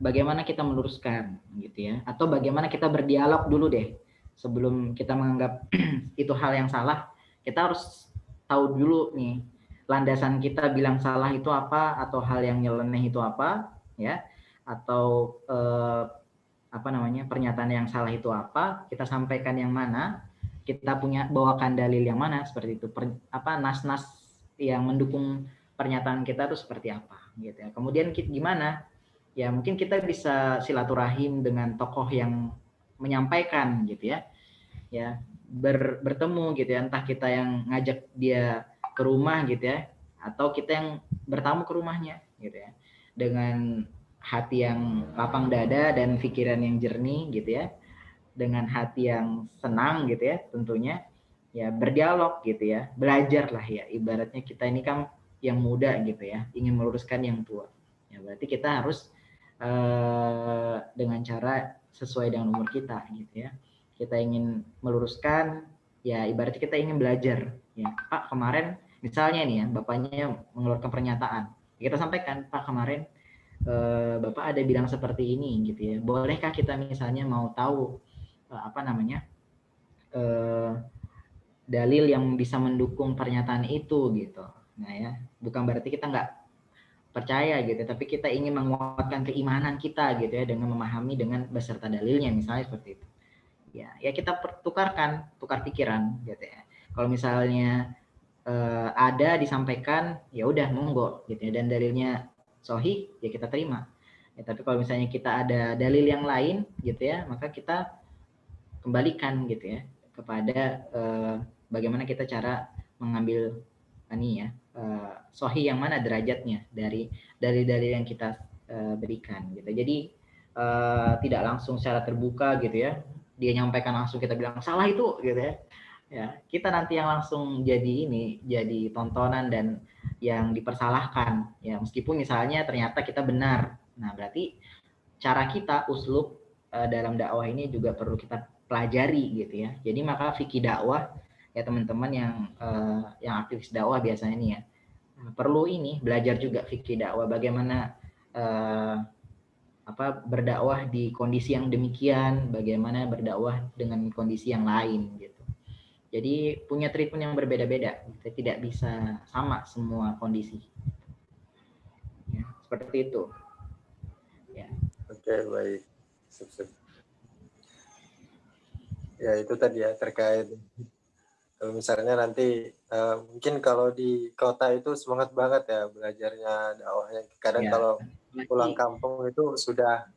bagaimana kita meluruskan gitu ya, atau bagaimana kita berdialog dulu deh sebelum kita menganggap itu hal yang salah. Kita harus tahu dulu nih landasan kita bilang salah itu apa, atau hal yang nyeleneh itu apa ya, atau apa namanya, pernyataan yang salah itu apa, kita sampaikan yang mana, kita punya bawakan dalil yang mana, seperti itu. Nas-nas yang mendukung pernyataan kita itu seperti apa gitu ya. Kemudian gimana? Ya mungkin kita bisa silaturahim dengan tokoh yang menyampaikan gitu ya. Ya, bertemu gitu ya, entah kita yang ngajak dia ke rumah gitu ya, atau kita yang bertamu ke rumahnya gitu ya. Dengan hati yang lapang dada dan pikiran yang jernih gitu ya. Dengan hati yang senang gitu ya, tentunya ya berdialog gitu ya, belajar lah ya, ibaratnya kita ini kan yang muda gitu ya, ingin meluruskan yang tua ya, berarti kita harus dengan cara sesuai dengan umur kita gitu ya. Kita ingin meluruskan ya, ibaratnya kita ingin belajar ya, Pak kemarin misalnya nih ya, bapaknya mengeluarkan pernyataan, kita sampaikan, Pak kemarin Bapak ada bilang seperti ini gitu ya, bolehkah kita misalnya mau tahu apa namanya dalil yang bisa mendukung pernyataan itu gitu. Nah ya, bukan berarti kita nggak percaya gitu, tapi kita ingin menguatkan keimanan kita gitu ya, dengan memahami dengan beserta dalilnya, misalnya seperti itu. Ya kita tukar pikiran gitu ya. Kalau misalnya ada disampaikan, ya udah monggo gitu ya, dan dalilnya sahih ya kita terima. Ya, tapi kalau misalnya kita ada dalil yang lain gitu ya, maka kita kembalikan gitu ya kepada bagaimana kita cara mengambil ini ya, sahih yang mana derajatnya dari dalil yang kita berikan gitu. Jadi tidak langsung secara terbuka gitu ya, dia nyampaikan langsung kita bilang salah itu gitu ya. Ya, kita nanti yang langsung jadi tontonan dan yang dipersalahkan ya, meskipun misalnya ternyata kita benar. Nah, berarti cara kita, uslub dalam dakwah ini juga perlu kita pelajari gitu ya. Jadi maka fikih dakwah ya teman-teman yang aktivis dakwah biasanya nih ya, perlu ini belajar juga fikih dakwah, bagaimana berdakwah di kondisi yang demikian, bagaimana berdakwah dengan kondisi yang lain gitu. Jadi punya treatment yang berbeda-beda, kita tidak bisa sama semua kondisi. Ya, seperti itu. Ya. Oke, baik. Ya itu tadi ya, terkait kalau misalnya nanti mungkin kalau di kota itu semangat banget ya belajarnya dakwahnya. Kadang Ya, kalau pulang kampung itu sudah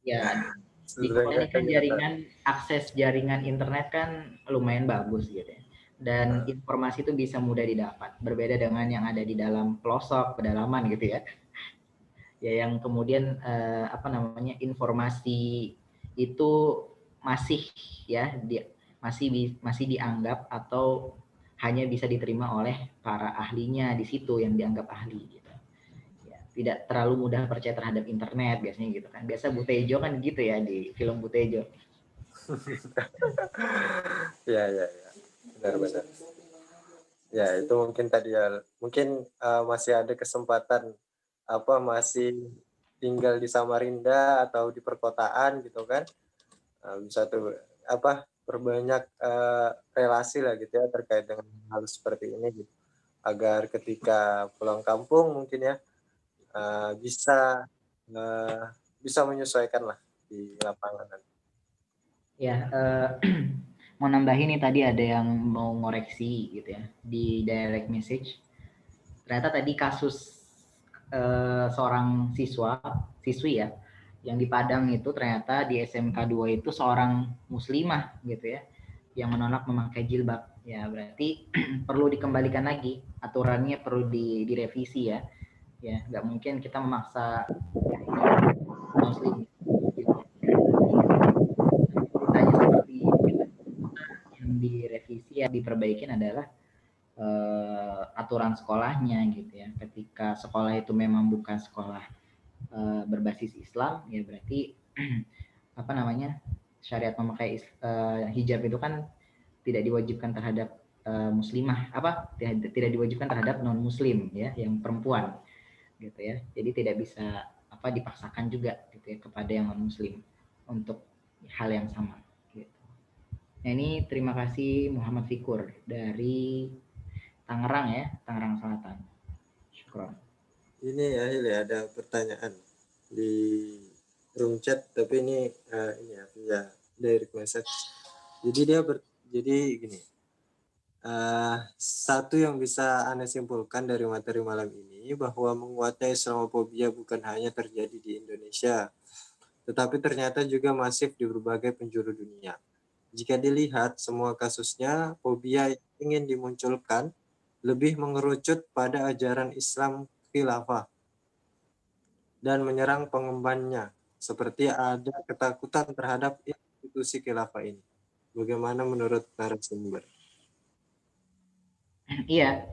ya di kota ini kan jaringan, akses jaringan internet kan lumayan bagus gitu ya, dan informasi itu bisa mudah didapat, berbeda dengan yang ada di dalam pelosok pedalaman gitu ya. Ya yang kemudian informasi itu masih ya masih dianggap atau hanya bisa diterima oleh para ahlinya di situ yang dianggap ahli gitu. Ya, tidak terlalu mudah percaya terhadap internet biasanya gitu kan. Biasa Butejo kan gitu ya di film Butejo. ya benar-benar. Ya itu mungkin tadi ya, mungkin masih ada kesempatan masih tinggal di Samarinda atau di perkotaan gitu kan, bisa tuh perbanyak relasi lah gitu ya terkait dengan hal seperti ini gitu, agar ketika pulang kampung mungkin ya bisa menyesuaikan lah di lapangan. Ya, mau nambahin nih, tadi ada yang mau ngoreksi gitu ya di direct message. Ternyata tadi kasus seorang siswi ya yang di Padang itu, ternyata di SMK 2 itu seorang muslimah gitu ya yang menolak memakai jilbab. Ya berarti perlu dikembalikan lagi, aturannya perlu direvisi ya. Ya nggak mungkin kita memaksa muslim seperti yang direvisi ya diperbaikin adalah aturan sekolahnya gitu ya. Ketika sekolah itu memang bukan sekolah berbasis Islam, ya berarti syariat memakai hijab itu kan tidak diwajibkan terhadap muslimah, tidak diwajibkan terhadap non muslim ya, yang perempuan gitu ya. Jadi tidak bisa dipaksakan juga gitu ya kepada yang non muslim untuk hal yang sama gitu. Nah, ini terima kasih Muhammad Fikur dari Tangerang ya, Tangerang Selatan. Syukron. Ini ya Hili, ada pertanyaan di room chat, tapi ini via direct message. Jadi gini, satu yang bisa Anda simpulkan dari materi malam ini bahwa menguatnya Islamofobia bukan hanya terjadi di Indonesia, tetapi ternyata juga masif di berbagai penjuru dunia. Jika dilihat semua kasusnya, fobia yang ingin dimunculkan lebih mengerucut pada ajaran Islam khilafah dan menyerang pengembannya, seperti ada ketakutan terhadap institusi khilafah ini. Bagaimana menurut narasumber? Iya,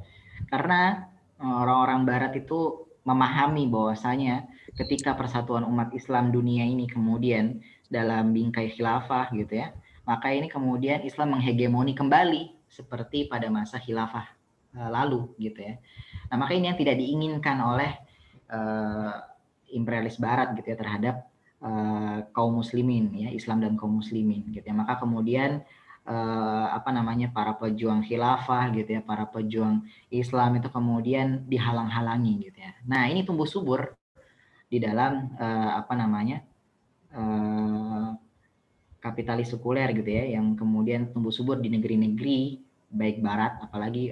karena orang-orang Barat itu memahami bahwasanya ketika persatuan umat Islam dunia ini kemudian dalam bingkai khilafah gitu ya, maka ini kemudian Islam menghegemoni kembali seperti pada masa khilafah lalu gitu ya. Nah, maka ini yang tidak diinginkan oleh imperialis Barat gitu ya terhadap kaum muslimin ya, Islam dan kaum muslimin gitu ya. Maka kemudian para pejuang khilafah gitu ya, para pejuang Islam itu kemudian dihalang-halangi gitu ya. Nah, ini tumbuh subur di dalam kapitalis sekuler gitu ya, yang kemudian tumbuh subur di negeri-negeri baik barat, apalagi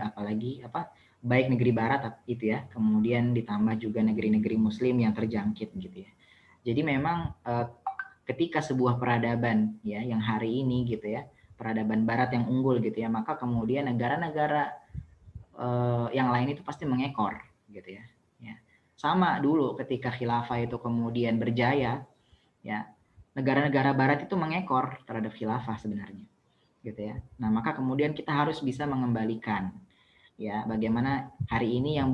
baik negeri barat itu ya, kemudian ditambah juga negeri-negeri muslim yang terjangkit gitu ya. Jadi memang ketika sebuah peradaban ya yang hari ini gitu ya, peradaban barat yang unggul gitu ya, maka kemudian negara-negara yang lain itu pasti mengekor gitu ya. Sama dulu ketika khilafah itu kemudian berjaya ya, negara-negara barat itu mengekor terhadap khilafah sebenarnya gitu ya. Nah, maka kemudian kita harus bisa mengembalikan ya bagaimana hari ini yang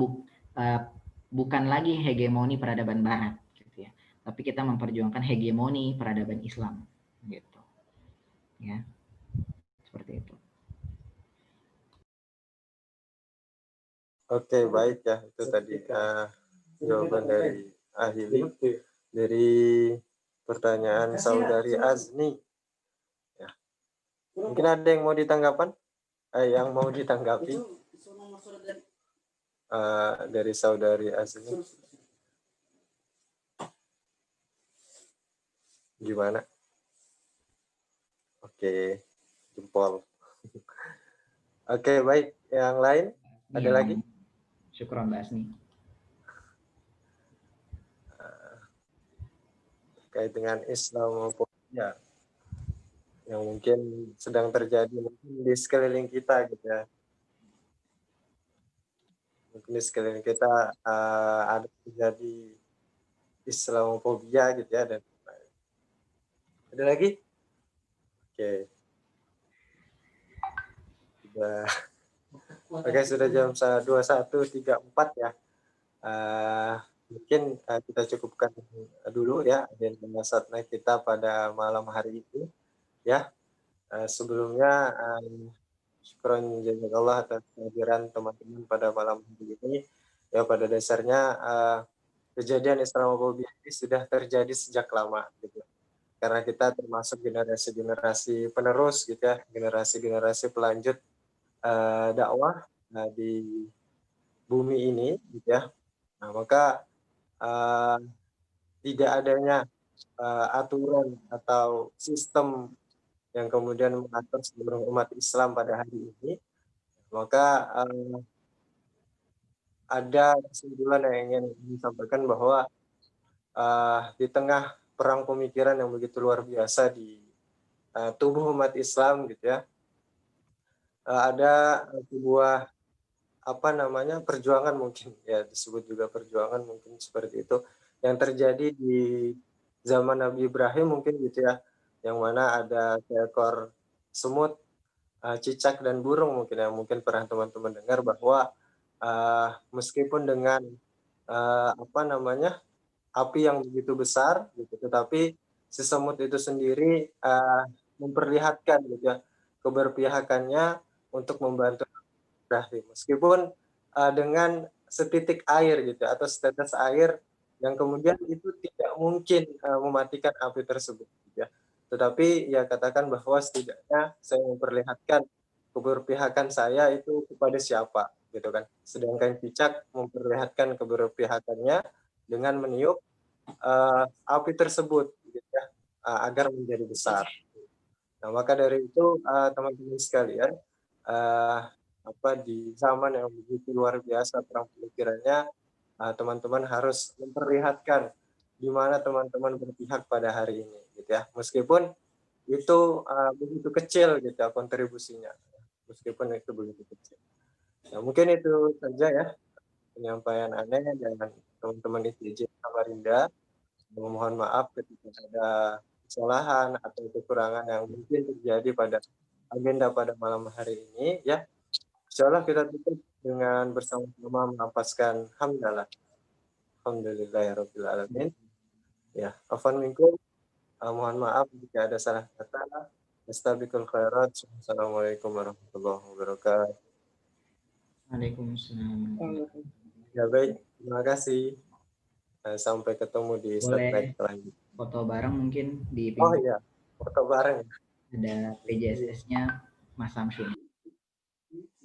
bukan lagi hegemoni peradaban barat gitu ya, tapi kita memperjuangkan hegemoni peradaban Islam gitu ya, seperti itu. Oke, baik ya, itu tadi jawaban dari Ahili dari pertanyaan saudari Azni ya. Mungkin ada yang mau ditanggapan dari saudari Azni, gimana? Oke, jempol. Oke, baik, yang lain ada lagi? Syukur Mbak Asni. Terkait dengan Islamofobia yang mungkin sedang terjadi mungkin di sekeliling kita gitu ya. Mungkin di sekeliling kita ada terjadi Islamofobia gitu ya, dan ada lagi? Oke. Sudah jam 21.34 ya. Mungkin kita cukupkan dulu ya agenda satna kita pada malam hari ini ya. Sebelumnya syukron jazakallah atas kehadiran teman-teman pada malam hari ini. Ya, pada dasarnya kejadian Islamofobia ini sudah terjadi sejak lama gitu. Karena kita termasuk generasi-generasi penerus gitu ya, generasi-generasi pelanjut dakwah di bumi ini gitu ya. Nah, maka tidak adanya aturan atau sistem yang kemudian mengatur seluruh umat Islam pada hari ini, maka ada kesimpulan yang ingin disampaikan bahwa di tengah perang pemikiran yang begitu luar biasa di tubuh umat Islam gitu ya, ada sebuah perjuangan, mungkin ya disebut juga perjuangan mungkin seperti itu, yang terjadi di zaman Nabi Ibrahim mungkin gitu ya, yang mana ada seekor semut, cicak dan burung mungkin ya, mungkin pernah teman-teman dengar bahwa meskipun dengan api yang begitu besar gitu, tetapi si semut itu sendiri memperlihatkan gitu ya keberpihakannya untuk membantu Ibrahim, meskipun dengan setitik air gitu atau setetes air yang kemudian itu tidak mungkin mematikan api tersebut, gitu ya. Tetapi ya katakan bahwa setidaknya saya memperlihatkan keberpihakan saya itu kepada siapa, gitu kan. Sedangkan cicak memperlihatkan keberpihakannya dengan meniup api tersebut, gitu ya, agar menjadi besar. Nah, maka dari itu teman-teman sekalian, di zaman yang begitu luar biasa perang pemikirannya, teman-teman harus memperlihatkan di mana teman-teman berpihak pada hari ini, gitu ya. Meskipun itu begitu kecil, gitu ya, kontribusinya. Meskipun itu begitu kecil. Nah, mungkin itu saja ya penyampaian aneh dan teman-teman ITJ Samarinda. Mohon maaf ketika ada kesalahan atau kekurangan yang mungkin terjadi pada agenda pada malam hari ini ya. Insyaallah kita tutup dengan bersama-sama melafazkan hamdalah. Alhamdulillahirabbil alamin. Ya, afwan minkum. Mohon maaf jika ada salah kata. Astabiqul khairat. Assalamualaikum warahmatullahi wabarakatuh. Waalaikumsalam. Ya baik, terima kasih. Sampai ketemu di slide Boleh selanjutnya. foto bareng mungkin di Oh pintu. iya, foto bareng. Ada PJSS-nya Mas Samsul.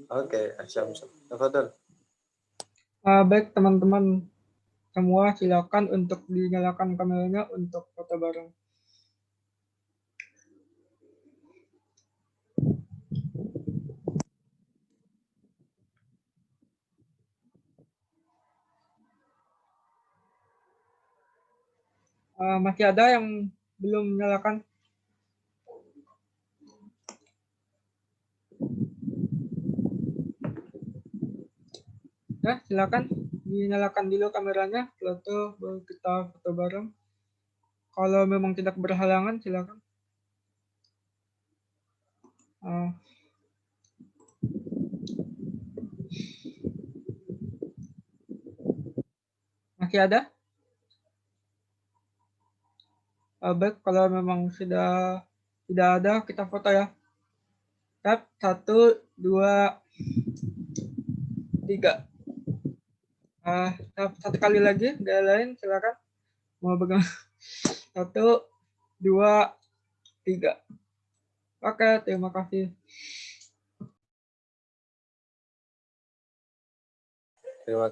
Oke, Asyamsul. Tafadhol. Baik teman-teman semua, silakan untuk dinyalakan kameranya untuk foto bareng. Masih ada yang belum menyalakan? Ya, silakan dinyalakan dulu kameranya, foto baru kita foto bareng. Kalau memang tidak berhalangan, silakan. Masih ada? Baik, kalau memang sudah tidak ada, kita foto ya. Tap 1, 2, 3. Satu kali lagi, gaya lain silakan. Mau pegang 1, 2, 3. Oke, terima kasih. Terima kasih.